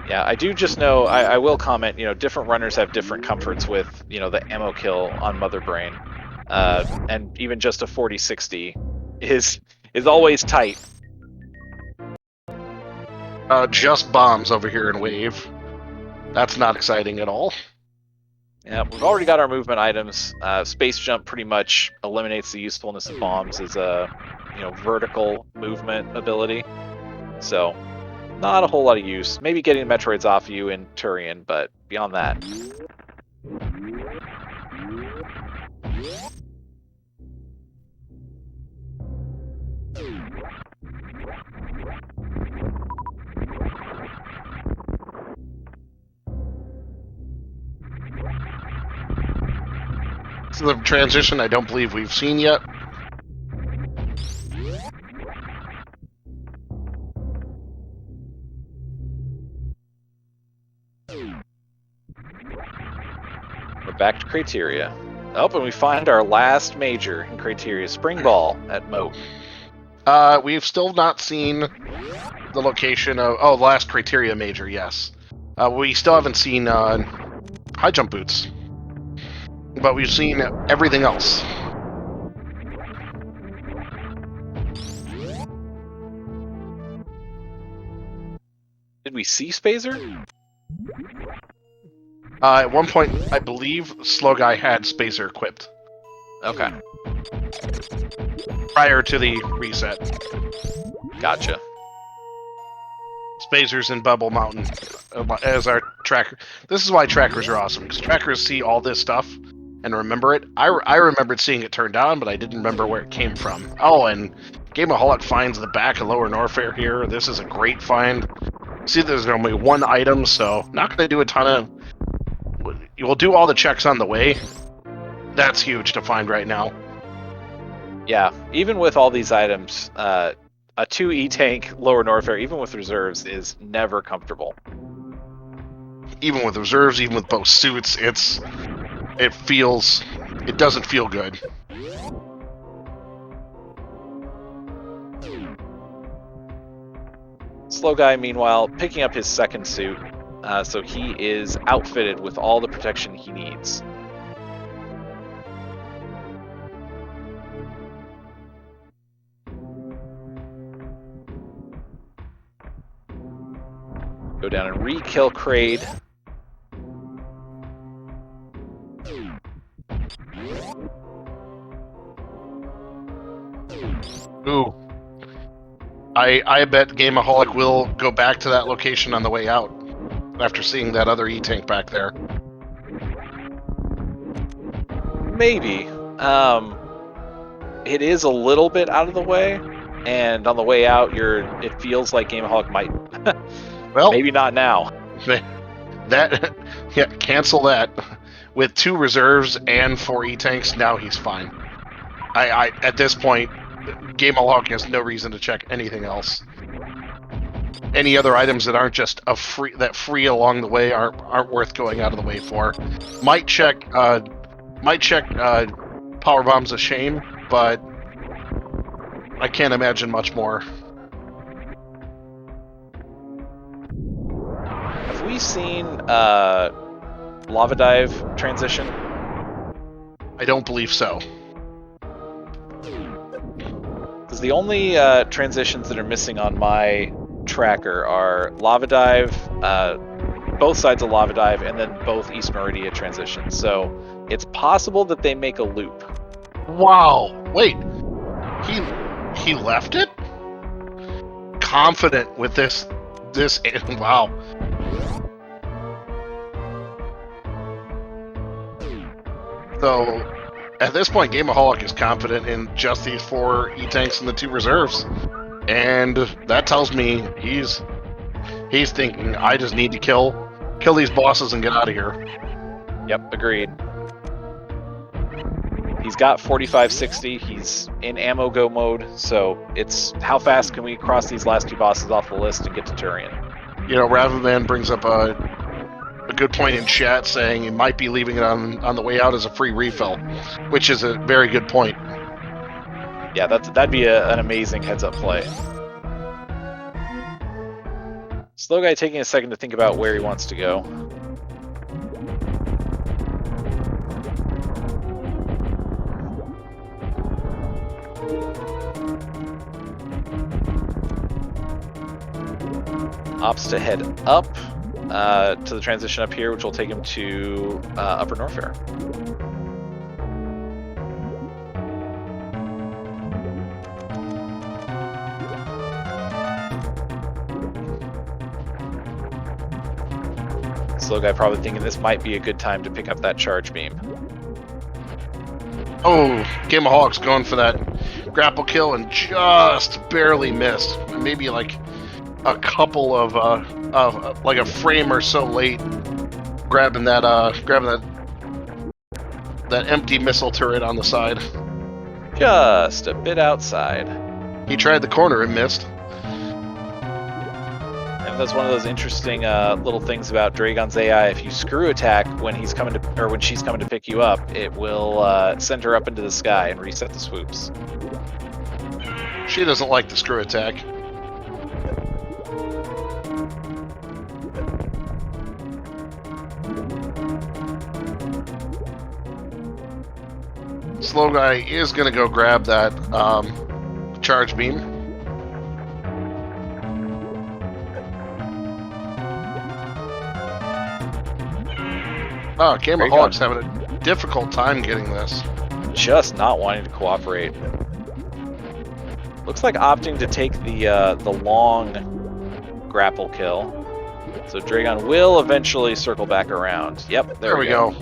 Yeah, I do just know, I will comment, different runners have different comforts with, the ammo kill on Mother Brain. And even just a 40-60 is always tight. Just bombs over here in wave. That's not exciting at all. Yeah, we've already got our movement items. Space jump pretty much eliminates the usefulness of bombs as a, vertical movement ability. So, not a whole lot of use. Maybe getting Metroids off you in Turian, but beyond that. This is a transition I don't believe we've seen yet. We're back to Criteria. Oh, and we find our last major in Criteria, Spring Ball at Moat. We've still not seen the location of... last Criteria major, yes. We still haven't seen high jump boots. But we've seen everything else. Did we see Spazer? At one point, I believe Slow Guy had Spacer equipped. Okay. Prior to the reset. Gotcha. Spacers in Bubble Mountain as our tracker. This is why trackers are awesome, because trackers see all this stuff, and remember it. I remembered seeing it turned on, but I didn't remember where it came from. Oh, and Gameaholic finds the back of Lower Norfair here. This is a great find. See, there's only one item, so not going to do a ton of... We'll do all the checks on the way. That's huge to find right now. Yeah, even with all these items, a 2 E-Tank Lower Norfair, even with reserves, is never comfortable. Even with reserves, even with both suits, it doesn't feel good. Slow Guy, meanwhile, picking up his second suit, so he is outfitted with all the protection he needs. Go down and re-kill Kraid. Ooh. I bet Gameaholic will go back to that location on the way out after seeing that other E-Tank back there. Maybe. It is a little bit out of the way, and on the way out, it feels like Gameaholic might. Well, maybe not now. Cancel that. With 2 reserves and 4 E-Tanks, now he's fine. I at this point, Gameaholic has no reason to check anything else. Any other items that aren't just free along the way aren't worth going out of the way for. Might check power bomb's a shame, but I can't imagine much more. Have we seen Lava Dive transition? I don't believe so. Because the only transitions that are missing on my tracker are Lava Dive, both sides of Lava Dive, and then both East Meridia transitions. So it's possible that they make a loop. Wow! Wait, he left it? Confident with this wow. So at this point, Gameaholic is confident in just these 4 E-Tanks and the 2 reserves. And that tells me he's thinking, I just need to kill these bosses and get out of here. Yep, agreed. He's got 4560, he's in ammo go mode, so it's how fast can we cross these last 2 bosses off the list and get to Turian? You know, Ravenman brings up a good point in chat saying he might be leaving it on the way out as a free refill, which is a very good point. Yeah, that'd be an amazing heads-up play. Slow Guy taking a second to think about where he wants to go. Opts to head up to the transition up here, which will take him to Upper Norfair. Slow Guy probably thinking this might be a good time to pick up that charge beam. Oh, Gameaholic's going for that grapple kill and just barely missed. Maybe like a couple of like a frame or so late, grabbing that empty missile turret on the side. Just a bit outside. He tried the corner and missed. And that's one of those interesting little things about Dragon's AI. If you screw attack when he's coming to, or when she's coming to pick you up, it will send her up into the sky and reset the swoops. She doesn't like the screw attack. Slow Guy is going to go grab that charge beam. Oh, Gameaholic's having a difficult time getting this. Just not wanting to cooperate. Looks like opting to take the long grapple kill. So Dragon will eventually circle back around. Yep, there we go.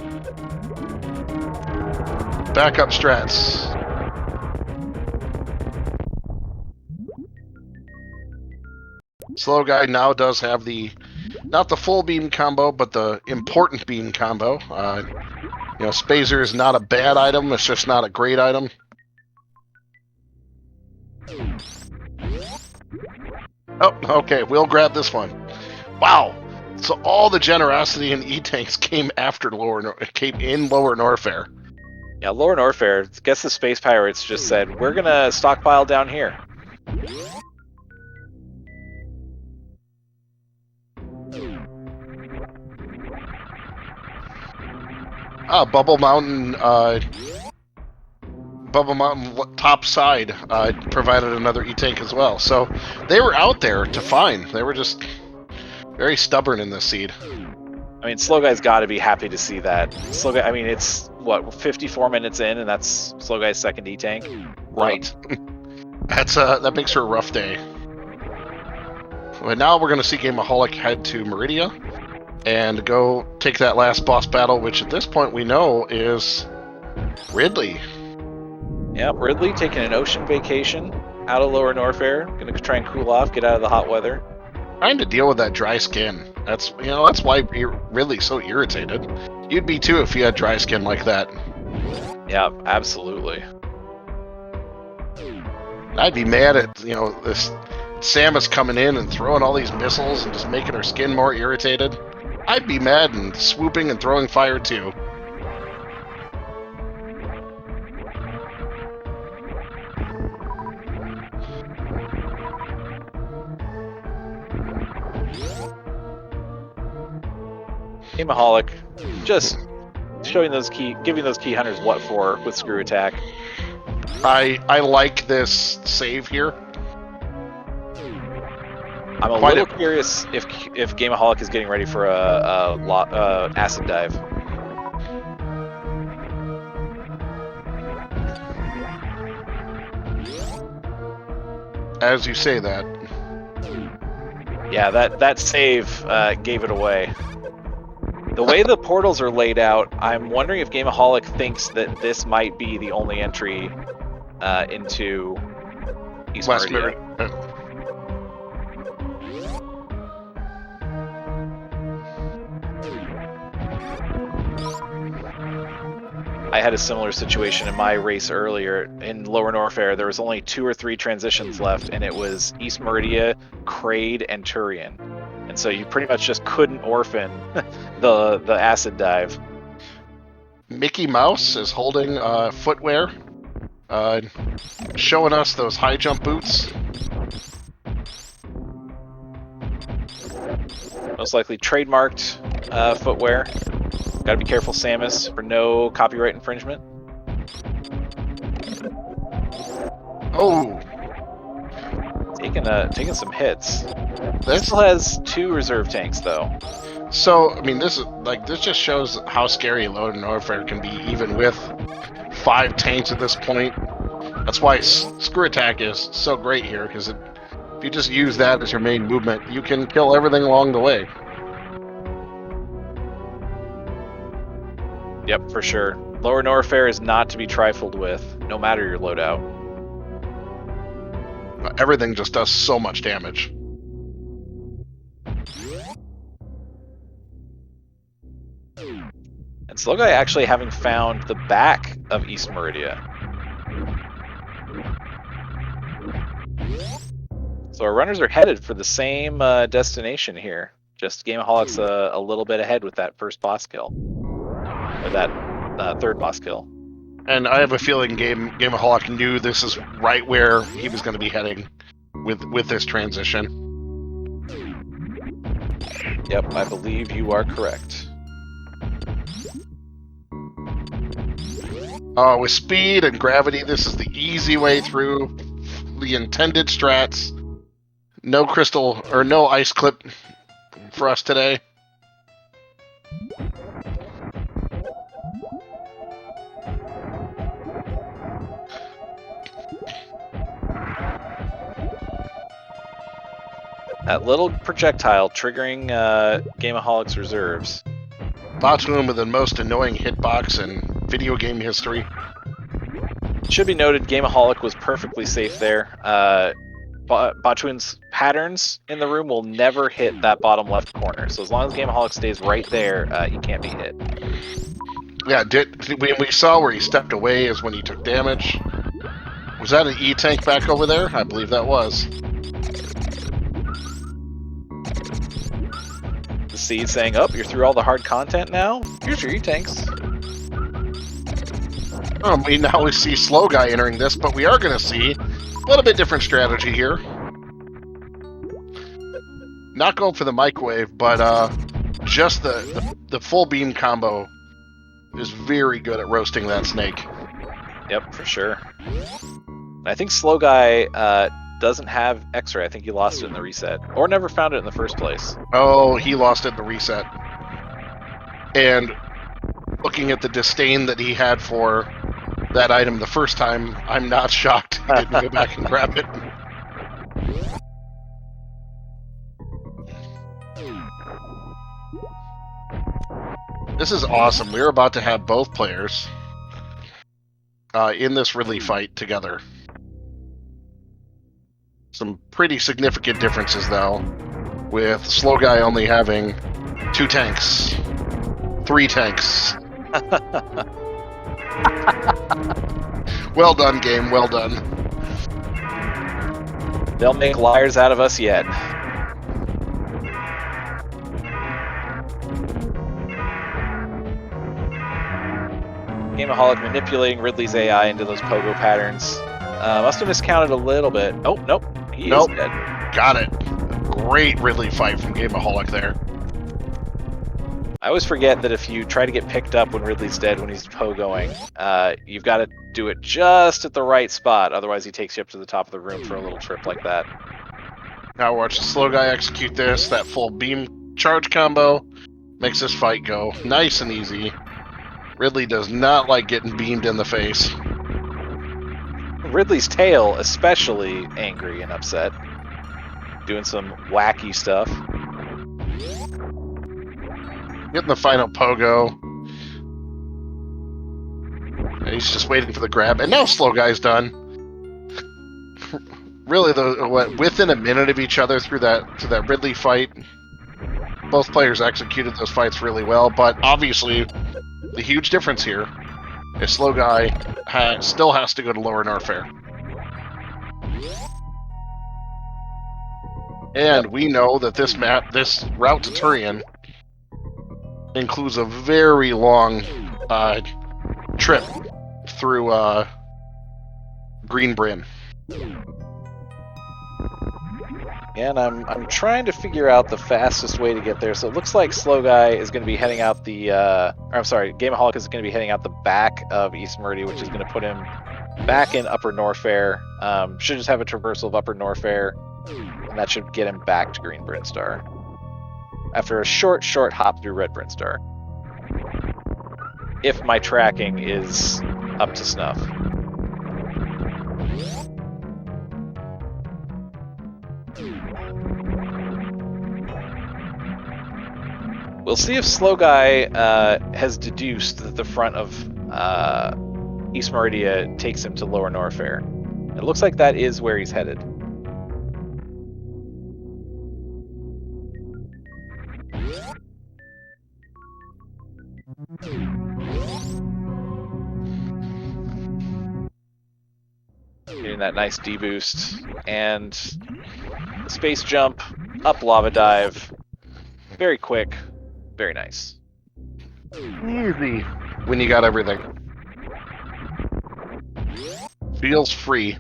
backup strats. Slow guy now does have the, not the full beam combo, but the important beam combo. You know, Spazer is not a bad item, it's just not a great item. Oh, okay, we'll grab this one. Wow, so all the generosity in E-Tanks came after came in Lower Norfair. Yeah, Lower Norfair, guess the Space Pirates just said, we're gonna stockpile down here. Bubble Mountain top side provided another E-Tank as well. So they were out there to find. They were just very stubborn in this seed. I mean, Slow Guy's got to be happy to see that. Slow Guy, I mean, it's, what, 54 minutes in, and that's Slow Guy's second E-Tank? Right. That makes for a rough day. But now we're going to see Gameaholic head to Meridia and go take that last boss battle, which at this point we know is Ridley. Yep, Ridley taking an ocean vacation out of Lower Norfair. Gonna try and cool off, get out of the hot weather. Trying to deal with that dry skin. That's why Ridley's so irritated. You'd be too if you had dry skin like that. Yeah, absolutely. I'd be mad at, this Samus coming in and throwing all these missiles and just making her skin more irritated. I'd be mad and swooping and throwing fire too. Gameaholic, just giving those key hunters what for with screw attack. I like this save here. I'm a little curious if Gameaholic is getting ready for a acid dive. As you say that. Yeah, that save gave it away. The way the portals are laid out, I'm wondering if Gameaholic thinks that this might be the only entry into East Meridia. I had a similar situation in my race earlier. In Lower Norfair, there was only 2 or 3 transitions left, and it was East Meridia, Kraid, and Turian. And so you pretty much just couldn't orphan the acid dive. Mickey Mouse is holding footwear, showing us those high jump boots. Most likely trademarked footwear. Gotta be careful, Samus, for no copyright infringement. Oh! Taking some hits. This still has 2 reserve tanks, though. So, I mean, this just shows how scary Lower Norfair can be, even with 5 tanks at this point. That's why Screw Attack is so great here, because if you just use that as your main movement, you can kill everything along the way. Yep, for sure. Lower Norfair is not to be trifled with, no matter your loadout. Everything just does so much damage. And Slow Guy actually having found the back of East Meridia. So our runners are headed for the same destination here. Just Gameaholic's a little bit ahead with that first boss kill. Or that third boss kill. And I have a feeling Gameaholic knew this is right where he was going to be heading with this transition. Yep, I believe you are correct. With speed and gravity, this is the easy way through the intended strats. No crystal or no ice clip for us today. That little projectile triggering Gameaholic's reserves. Botchroom with the most annoying hitbox in video game history. Should be noted, Gameaholic was perfectly safe there. Botwin's patterns in the room will never hit that bottom left corner. So as long as Gameaholic stays right there, he can't be hit. Yeah, when we saw where he stepped away is when he took damage. Was that an E-tank back over there? I believe that was. The seed saying, "Oh, you're through all the hard content now? Here's your E-tanks." Now we see Slow Guy entering this, but we are going to see a little bit different strategy here. Not going for the microwave, but just the full beam combo is very good at roasting that snake. Yep, for sure. I think Slow Guy doesn't have X-ray. I think he lost it in the reset, or never found it in the first place. Oh, he lost it in the reset. And looking at the disdain that he had for that item the first time, I'm not shocked he didn't go back and grab it. This is awesome. We're about to have both players in this Ridley fight together. Some pretty significant differences, though, with Slow Guy only having 2 tanks, 3 tanks. Well done, game. Well done. They'll make liars out of us yet. Gameaholic manipulating Ridley's AI into those pogo patterns. Must have miscounted a little bit. Oh, nope. He is dead. Got it. Great Ridley fight from Gameaholic there. I always forget that if you try to get picked up when Ridley's dead when he's pogoing, you've got to do it just at the right spot. Otherwise, he takes you up to the top of the room for a little trip like that. Now watch the Slow Guy execute this. That full beam charge combo makes this fight go nice and easy. Ridley does not like getting beamed in the face. Ridley's tail especially angry and upset. Doing some wacky stuff. Getting the final pogo. And he's just waiting for the grab. And now Slow Guy's done. Really, within a minute of each other through that Ridley fight, both players executed those fights really well. But obviously, the huge difference here is Slow Guy still has to go to lower Norfair. And we know that this route to Turian, includes a very long trip through Green Bryn. And I'm trying to figure out the fastest way to get there. So it looks like Slow Guy is going to be heading out Gameaholic is going to be heading out the back of East Meridia, which is going to put him back in Upper Norfair. Should just have a traversal of Upper Norfair, and that should get him back to Green Bryn Star. After a short hop through Red Bryn Star. If my tracking is up to snuff. We'll see if Slow Guy has deduced that the front of East Meridia takes him to Lower Norfair. It looks like that is where he's headed. Getting that nice D-boost, and space jump, up lava dive, very quick, very nice. Easy when you got everything. Feels free.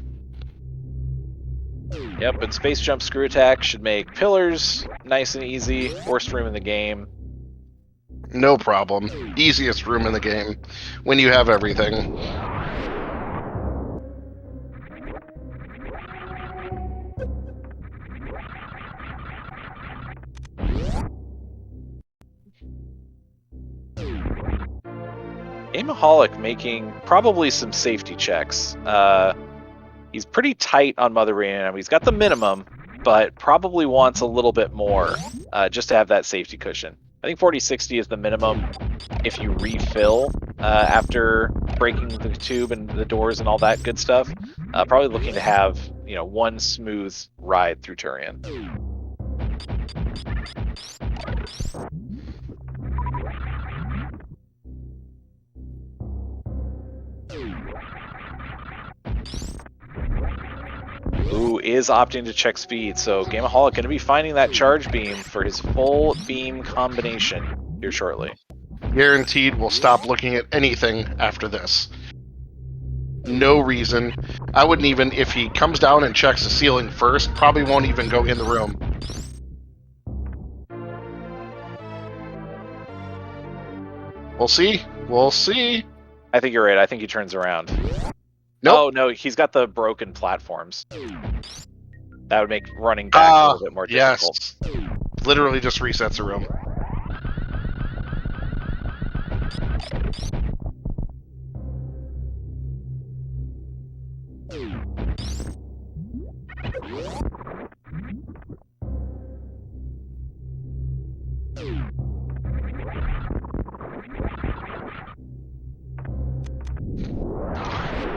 Yep, and space jump screw attack should make pillars nice and easy. Worst room in the game. No problem. Easiest room in the game when you have everything. Gameaholic making probably some safety checks. He's pretty tight on Mother Arena. He's got the minimum, but probably wants a little bit more just to have that safety cushion. I think 40-60 is the minimum if you refill after breaking the tube and the doors and all that good stuff. Probably looking to have one smooth ride through Turian. Who is opting to check speed, so Gameaholic going to be finding that charge beam for his full beam combination here shortly. Guaranteed we'll stop looking at anything after this. No reason. I wouldn't even, if he comes down and checks the ceiling first, probably won't even go in the room. We'll see. We'll see. I think you're right. I think he turns around. Nope. Oh, no, he's got the broken platforms. That would make running back a little bit more difficult. Yes. Literally just resets the room.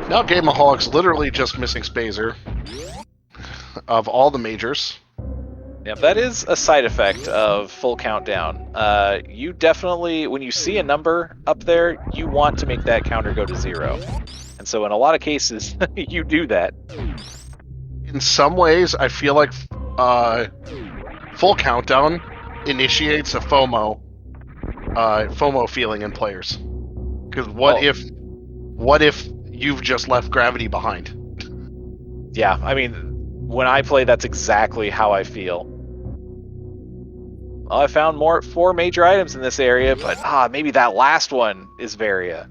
Now Gameaholic's literally just missing Spazer of all the majors. Yeah, that is a side effect of full countdown. You definitely, when you see a number up there, you want to make that counter go to 0. And so in a lot of cases, you do that. In some ways, I feel like full countdown initiates a FOMO feeling in players. Because what if you've just left gravity behind? Yeah, I mean, when I play, that's exactly how I feel. Well, I found 4 major items in this area, but maybe that last one is Varia.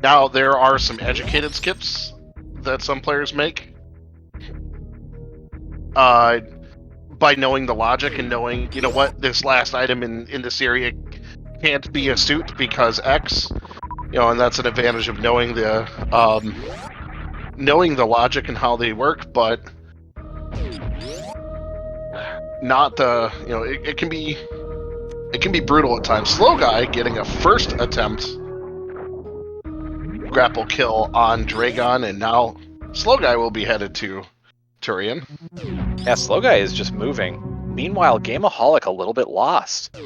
Now, there are some educated skips that some players make. By knowing the logic and knowing, you know what, this last item in this area can't be a suit because X, and that's an advantage of knowing the logic and how they work, but not the, it can be brutal at times. Slow Guy getting a first attempt grapple kill on Dragon, and now Slow Guy will be headed to Turian. Yeah, Slow Guy is just moving. Meanwhile, Gameaholic a little bit lost.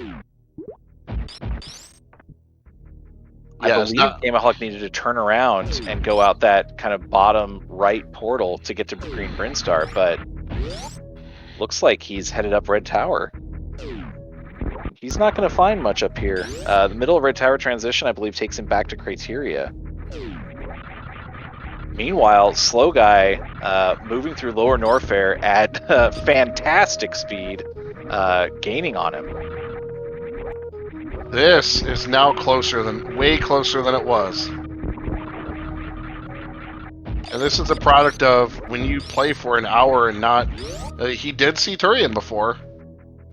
I believe Gameaholic needed to turn around and go out that kind of bottom right portal to get to Green Brinstar, but looks like he's headed up Red Tower. He's not going to find much up here. The middle of Red Tower transition, I believe, takes him back to Criteria. Meanwhile, Slow Guy moving through Lower Norfair at fantastic speed, gaining on him. This is now way closer than it was. And this is a product of when you play for an hour and not... he did see Turian before,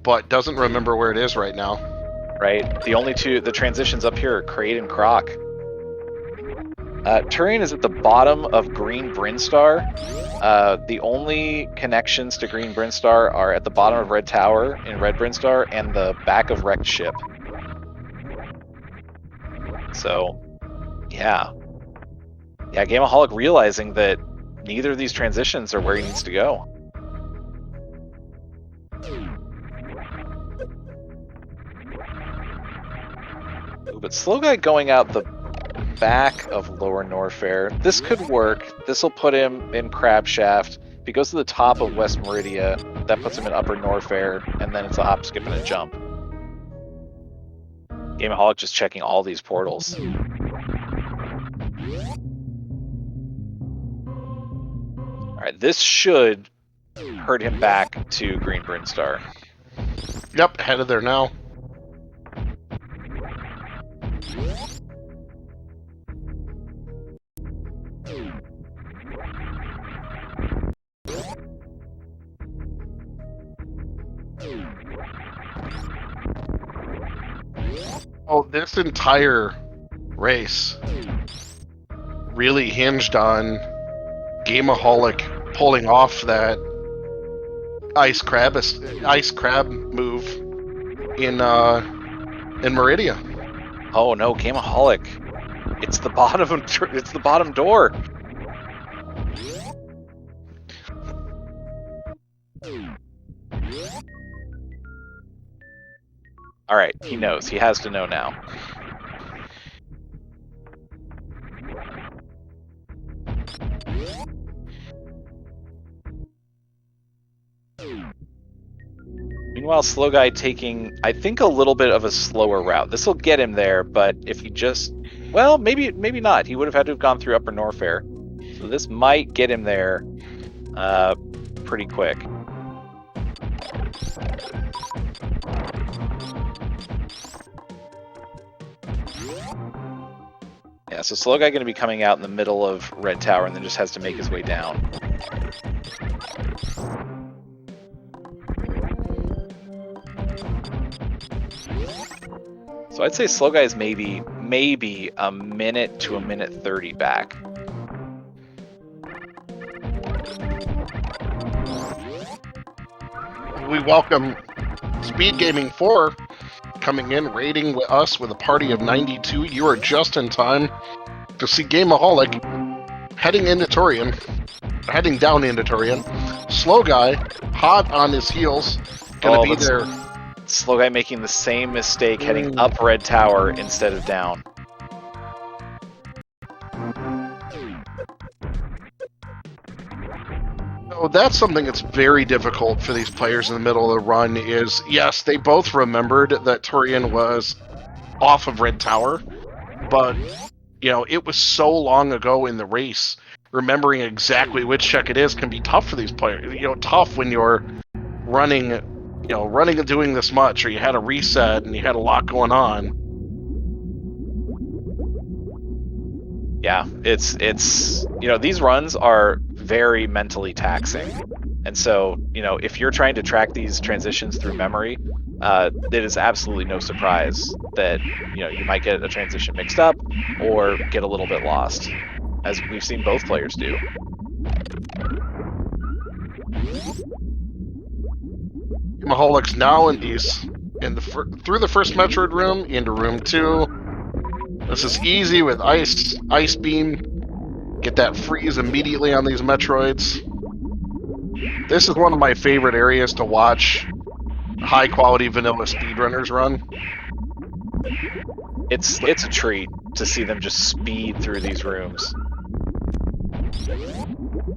but doesn't remember where it is right now. Right. The only the transitions up here are Kraid and Croc. Turian is at the bottom of Green Brinstar. The only connections to Green Brinstar are at the bottom of Red Tower in Red Brinstar and the back of Wrecked Ship. So, yeah. Yeah, Gameaholic realizing that neither of these transitions are where he needs to go. Ooh, but Slow Guy going out the back of Lower Norfair. This could work. This will put him in Crab Shaft. If he goes to the top of West Meridia, that puts him in Upper Norfair, and then it's a hop, skip, and a jump. Gameaholic just checking all these portals. Alright, this should herd him back to Green Brinstar. Yep, headed there now. Oh, this entire race really hinged on Gameaholic pulling off that ice crab move in Meridia. Oh no, Gameaholic! It's the bottom. It's the bottom door. All right, he knows. He has to know now. Meanwhile, Slow Guy taking, I think, a little bit of a slower route. This will get him there, but if he just, well, maybe not. He would have had to have gone through Upper Norfair. So this might get him there pretty quick. Yeah, so Slow Guy going to be coming out in the middle of Red Tower and then just has to make his way down. So I'd say Slow Guy is maybe a minute to a minute 30 back. We welcome SpeedGaming 4 coming in, raiding with us with a party of 92. You are just in time to see Gameaholic heading down into Torian. Slow Guy, hot on his heels, gonna be there. Slow Guy making the same mistake, heading up Red Tower instead of down. So that's something that's very difficult for these players in the middle of the run is, yes, they both remembered that Torian was off of Red Tower, but, you know, it was so long ago in the race, remembering exactly which check it is can be tough for these players. You know, tough when you're running and doing this much, or you had a reset and you had a lot going on. Yeah, it's these runs are very mentally taxing, and so if you're trying to track these transitions through memory, it is absolutely no surprise that you might get a transition mixed up or get a little bit lost, as we've seen both players do. Gameaholic's now through the first Metroid room into room 2. This is easy with ice beam. Get that freeze immediately on these Metroids. This is one of my favorite areas to watch high quality vanilla speedrunners run. It's a treat to see them just speed through these rooms.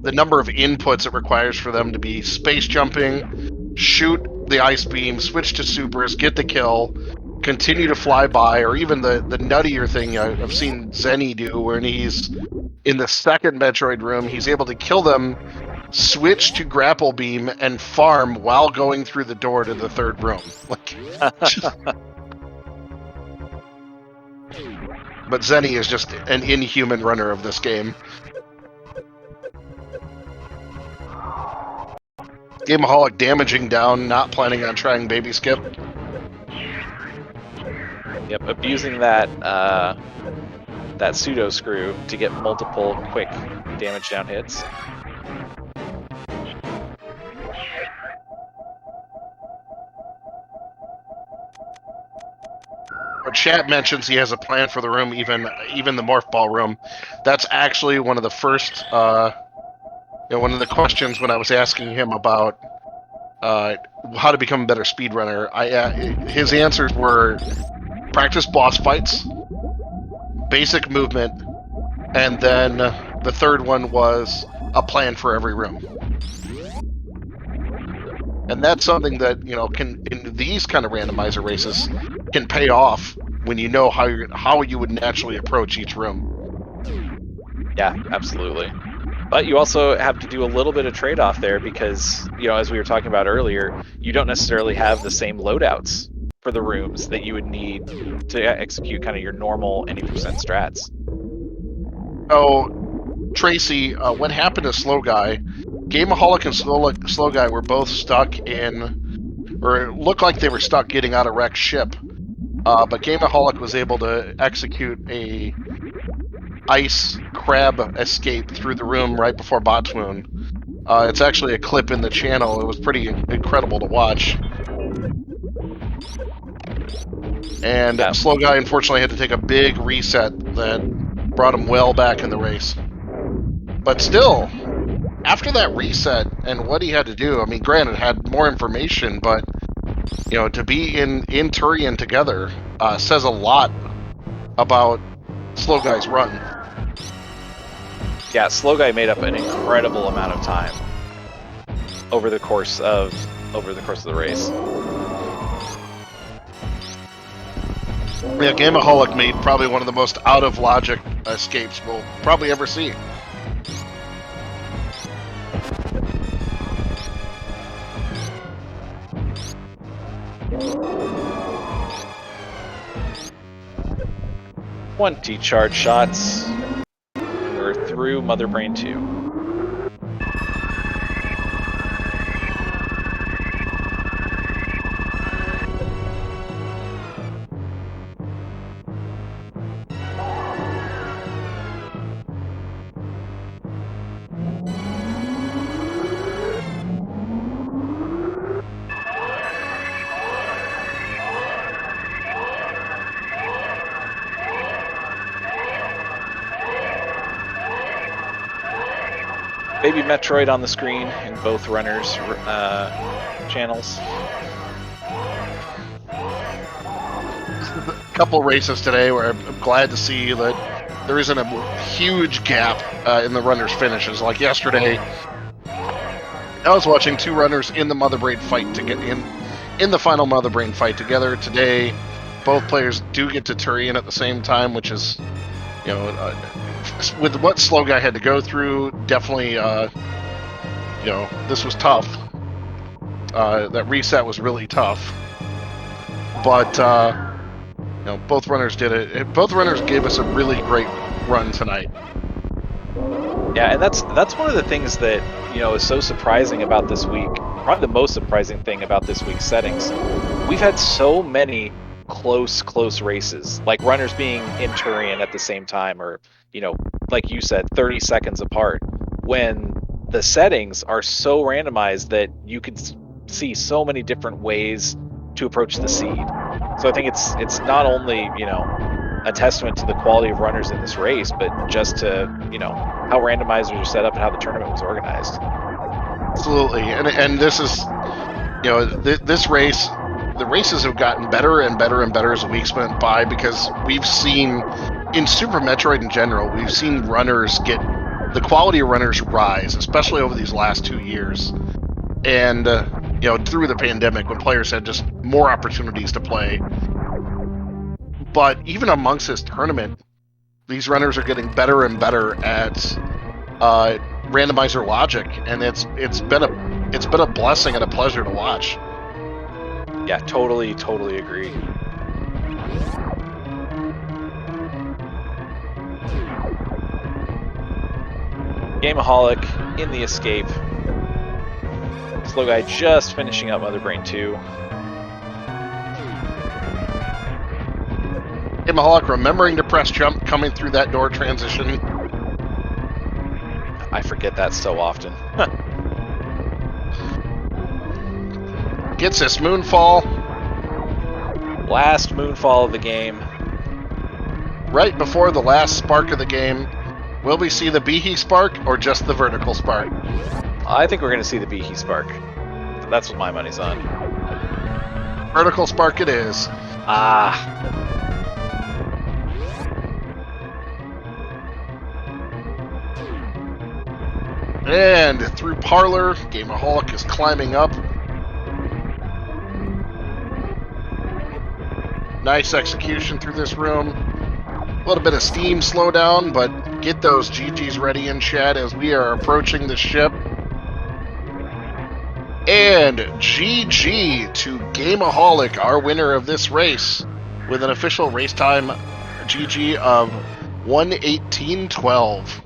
The number of inputs it requires for them to be space jumping, shoot the ice beam, switch to supers, get the kill, continue to fly by, or even the nuttier thing I've seen Zenny do, where he's in the second Metroid room, he's able to kill them, switch to grapple beam, and farm while going through the door to the third room. But Zenny is just an inhuman runner of this game. Gameaholic damaging down, not planning on trying baby skip. Yep, abusing that pseudo screw to get multiple quick damage down hits. Our chat mentions he has a plan for the room, even the morph ball room. That's actually one of the first, one of the questions when I was asking him about how to become a better speedrunner. His answers were practice boss fights, basic movement, and then the third one was a plan for every room. And that's something that can, in these kind of randomizer races, can pay off when you know how you would naturally approach each room. Yeah, absolutely. But you also have to do a little bit of trade-off there because, as we were talking about earlier, you don't necessarily have the same loadouts for the rooms that you would need to execute kind of your normal any percent strats. So, Tracy, what happened to Slow Guy? Gameaholic and Slow Guy were both stuck in, or it looked like they were stuck getting out of wrecked ship. But Gameaholic was able to execute a ice crab escape through the room right before Botswoon. It's actually a clip in the channel. It was pretty incredible to watch. And Slow Guy unfortunately had to take a big reset that brought him well back in the race. But still, after that reset and what he had to do, I mean, granted, had more information, but to be in Turian together says a lot about Slow Guy's run. Yeah, Slow Guy made up an incredible amount of time over the course of the race. Yeah, Gameaholic made probably one of the most out of logic escapes we'll probably ever see. Charge shots. We're through Mother Brain 2. Baby Metroid on the screen in both runners' channels. A couple races today where I'm glad to see that there isn't a huge gap in the runners' finishes. Like yesterday, I was watching two runners in the Mother Brain fight to get in the final Mother Brain fight together. Today, both players do get to Turian at the same time, which is, with what Slow Guy had to go through, definitely, this was tough. That reset was really tough. But, both runners did it. Both runners gave us a really great run tonight. Yeah, and that's one of the things that, is so surprising about this week. Probably the most surprising thing about this week's settings. We've had so many close races, like runners being in Turian at the same time, or like you said, 30 seconds apart, when the settings are so randomized that you can see so many different ways to approach the seed. So I think it's not only a testament to the quality of runners in this race, but just to how randomizers are set up and how the tournament was organized. Absolutely, and this is this race. The races have gotten better and better and better as the weeks went by, because we've seen, in Super Metroid in general, we've seen the quality of runners rise, especially over these last 2 years. And, through the pandemic, when players had just more opportunities to play. But even amongst this tournament, these runners are getting better and better at randomizer logic, and it's been a blessing and a pleasure to watch. Yeah, totally agree. Gameaholic in the escape. Slow Guy just finishing up Mother Brain 2. Gameaholic remembering to press jump coming through that door transition. I forget that so often. Gets this moonfall. Last moonfall of the game. Right before the last spark of the game. Will we see the Behe spark or just the vertical spark? I think we're going to see the Behe spark. That's what my money's on. Vertical spark it is. And through Parlor, Gameaholic is climbing up. Nice execution through this room. A little bit of steam slowdown, but get those GGs ready in chat as we are approaching the ship. And GG to Gameaholic, our winner of this race, with an official race time GG of 1:18:12.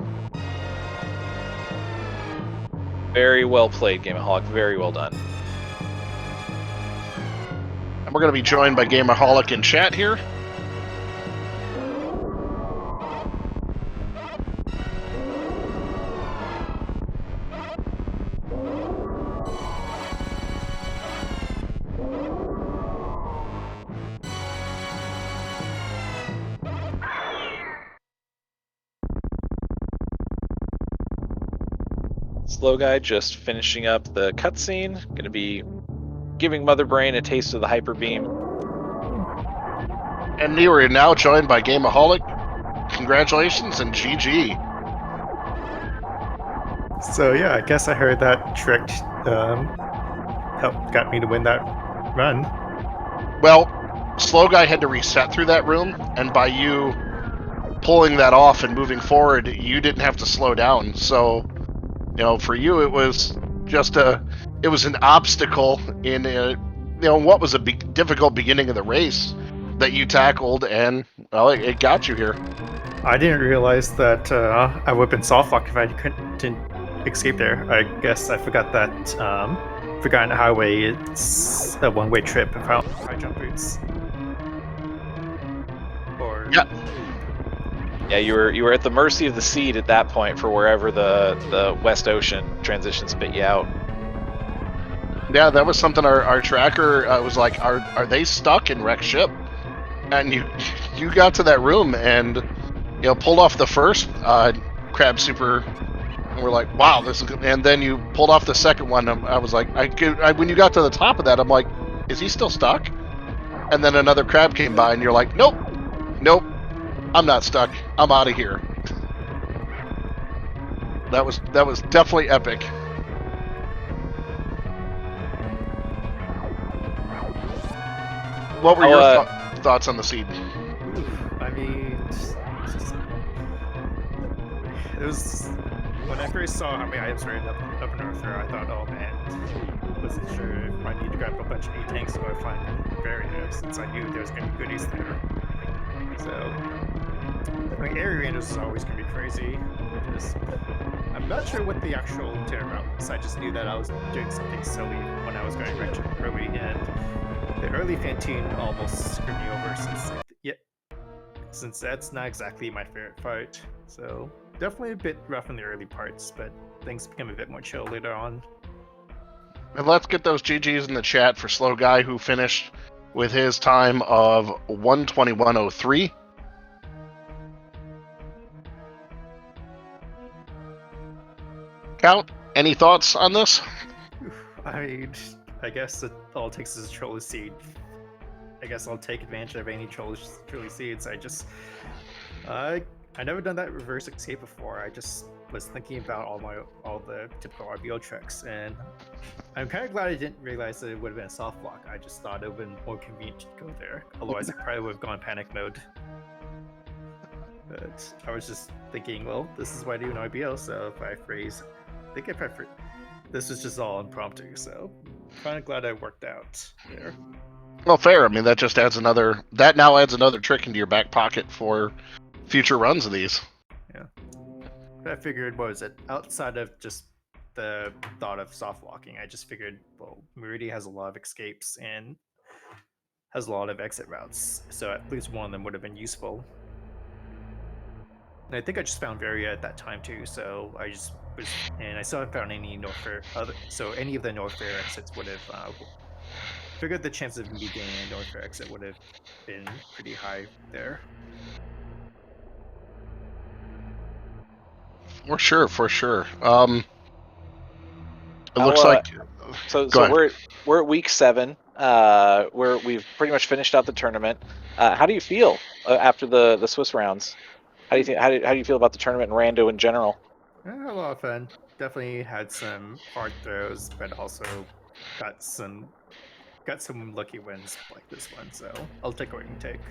Very well played, Gameaholic. Very well done. And we're going to be joined by Gameaholic in chat here. Slow Guy just finishing up the cutscene. Going to be giving Mother Brain a taste of the Hyper Beam. And we are now joined by Gameaholic. Congratulations and GG. So yeah, I guess I heard that trick got me to win that run. Well, Slow Guy had to reset through that room, and by you pulling that off and moving forward, you didn't have to slow down. So, for you, it was just it was an obstacle in what was a difficult beginning of the race that you tackled, and well, it got you here. I didn't realize that I would have been soft locked if I didn't escape there. I guess I forgot that Forgotten Highway, it's a one-way trip without high jump boots. Or yeah, you were at the mercy of the seed at that point for wherever the West Ocean transition spit you out. Yeah, that was something our tracker was like, are they stuck in wrecked ship? And you got to that room and pulled off the first crab super, and we're like, wow, this is good. And then you pulled off the second one. I was like, when you got to the top of that, I'm like, is he still stuck? And then another crab came by, and you're like, nope, I'm not stuck. I'm out of here. That was definitely epic. What were your thoughts on the seed? I mean, it was when I first saw how many items were up in Arthur, I thought, oh man, wasn't sure if I need to grab a bunch of E-tanks or find barriers, since I knew there was going to be goodies there. So, I mean, area randos is always going to be crazy. I'm not sure what the actual terror route was. I just knew that I was doing something silly when I was going right early, and the early Fantine almost screwed me over since that's not exactly my favorite part. So definitely a bit rough in the early parts, but things become a bit more chill later on. And let's get those GGs in the chat for Slow Guy, who finished with his time of 1:21:03. Count, any thoughts on this? I guess it all it takes is a trolley seed. I guess I'll take advantage of any trolley seeds. I never done that reverse escape before. I just was thinking about all the typical RBO tricks, and I'm kind of glad I didn't realize that it would have been a soft block. I just thought it would have been more convenient to go there. Otherwise, I probably would have gone panic mode. But I was just thinking, well, this is why I do an RBO, so if I freeze, I think this was just all impromptu, so kind of glad I worked out there. Well, fair. I mean, that just adds another trick into your back pocket for future runs of these. Yeah. But I figured, what was it? Outside of just the thought of soft locking, I just figured, well, Meridia has a lot of escapes and has a lot of exit routes, so at least one of them would have been useful. And I think I just found Varia at that time too, so I just was, and I still haven't found any so any of the North Fair exits would have figured the chance of me getting a North Fair exit would have been pretty high there. For sure. It looks like so we're at week 7. Where we've pretty much finished out the tournament. How do you feel after the Swiss rounds? How do you feel about the tournament and Rando in general? A lot of fun. Definitely had some hard throws, but also got some lucky wins like this one. So I'll take what you can take.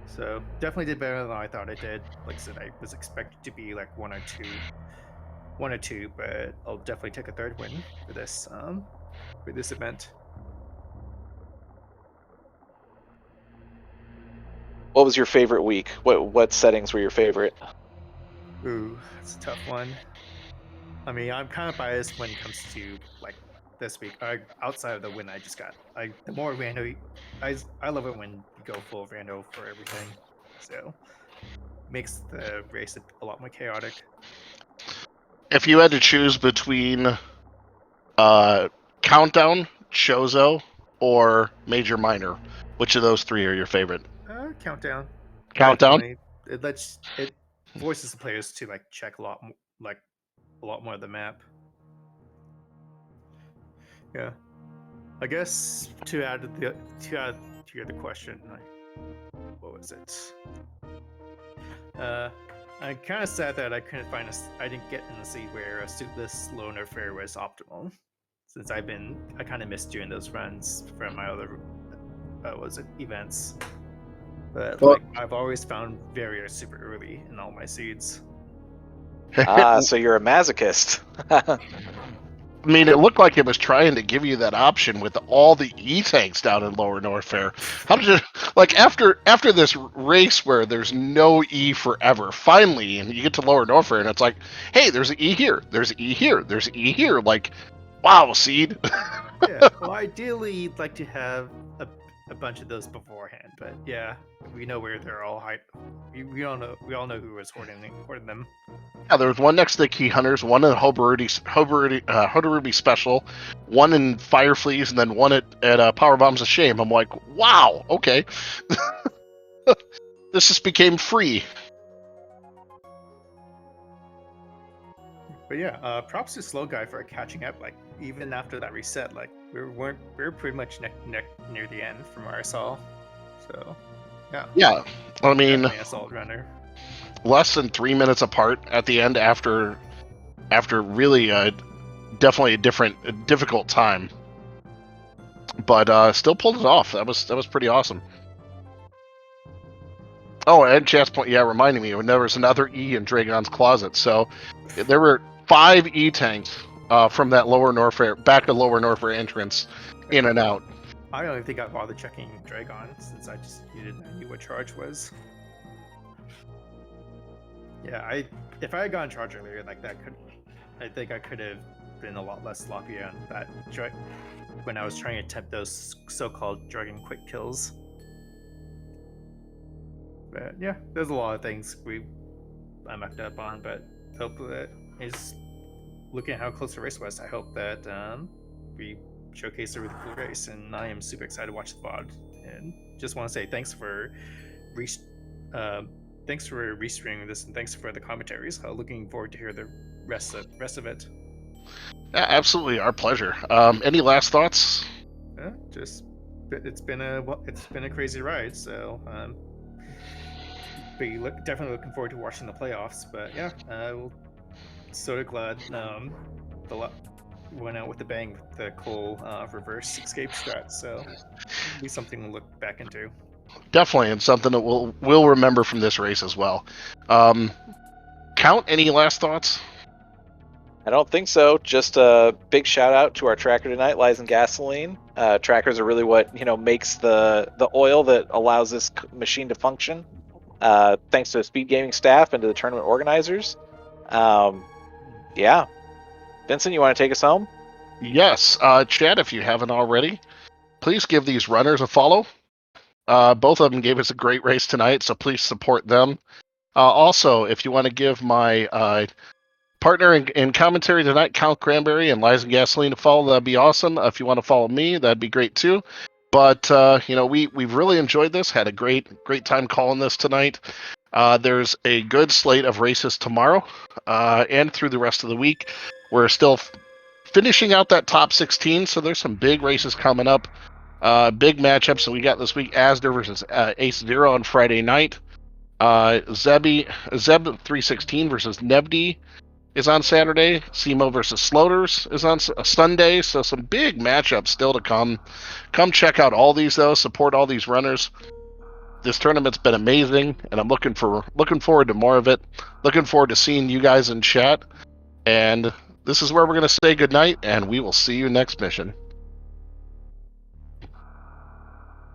So definitely did better than I thought I did. Like I said, I was expected to be like one or two, but I'll definitely take a third win for this event. What was your favorite week? What settings were your favorite? Ooh, that's a tough one. I mean, I'm kind of biased when it comes to like this week. Outside of the win I just got, the more rando, I love it when you go full rando for everything. So makes the race a lot more chaotic. If you had to choose between Countdown, Chozo, or Major Minor, which of those three are your favorite? Countdown. Countdown. It voices the players to like check a lot more, like a lot more of the map. Yeah, I guess to add to the question, what was it? I'm kind of sad that I couldn't find I didn't get in the seat where a suitless loner fare was optimal, since I kind of missed doing those runs from my other events. But Well- like I've always found barriers super early in all my seeds. So you're a masochist. I mean, it looked like it was trying to give you that option with all the E-tanks down in Lower Norfair. How did it, like, after this race where there's no E forever, finally, and you get to Lower Norfair, and it's like, hey, there's an E here, there's an E here, there's an E here. Like, wow, Seed. Yeah, well, ideally, you'd like to have a bunch of those beforehand, but yeah, we know where they're all hide. We all know who was hoarding them. Yeah, there was one next to the Key Hunters, one in Hodarubi Special, one in Firefleas, and then one at Power Bombs of Shame. I'm like, wow, okay. This just became free. But yeah, props to Slow Guy for catching up. Like even after that reset, like we were pretty much neck near the end from where I saw. So yeah. Yeah, I mean, Definitely a solid runner. less than 3 minutes apart at the end after really definitely a difficult time, but still pulled it off. That was pretty awesome. Oh, and Chance point, yeah, reminding me, there was another E in Dragon's Closet. So there were 5 E tanks from that Lower Norfair, back to Lower Norfair entrance, in and out. I don't even think I bothered checking Dragon since I knew what charge was. Yeah, if I had gotten charge earlier, like I think I could have been a lot less sloppy on that when I was trying to attempt those so-called dragon quick kills. But yeah, there's a lot of things I mucked up on, but hope that is looking at how close the race was. I hope that we showcase a really cool race, and I am super excited to watch the VOD. And just want to say thanks for restreaming this, and thanks for the commentaries. Looking forward to hear the rest of it. Yeah, absolutely, our pleasure. Any last thoughts? Just it's been a crazy ride, so definitely looking forward to watching the playoffs. But yeah, sort of glad the went out with a bang with the Cole reverse escape strat, so it'll be something to look back into. Definitely, and something that we'll remember from this race as well. Count, any last thoughts? I don't think so. Just a big shout out to our tracker tonight, Lies and Gasoline. Trackers are really what makes the oil that allows this machine to function. Thanks to the SpeedGaming staff and to the tournament organizers. Yeah. Vincent, you want to take us home? Yes, Chad, if you haven't already, please give these runners a follow. Both of them gave us a great race tonight, so please support them. Also, if you want to give my partner in commentary tonight, Count Cranberry and Lies and Gasoline, a follow, that'd be awesome. If you want to follow me, that'd be great too. But we've really enjoyed this. Had a great time calling this tonight. There's a good slate of races tomorrow and through the rest of the week. We're still finishing out that top 16, so there's some big races coming up. Big matchups that we got this week: Asder versus Ace Zero on Friday night. Zeb 316 versus Nebdi is on Saturday. Simo versus Sloters is on Sunday. So some big matchups still to come. Come check out all these though. Support all these runners. This tournament's been amazing, and I'm looking forward to more of it. Looking forward to seeing you guys in chat. And this is where we're going to say goodnight, and we will see you next mission.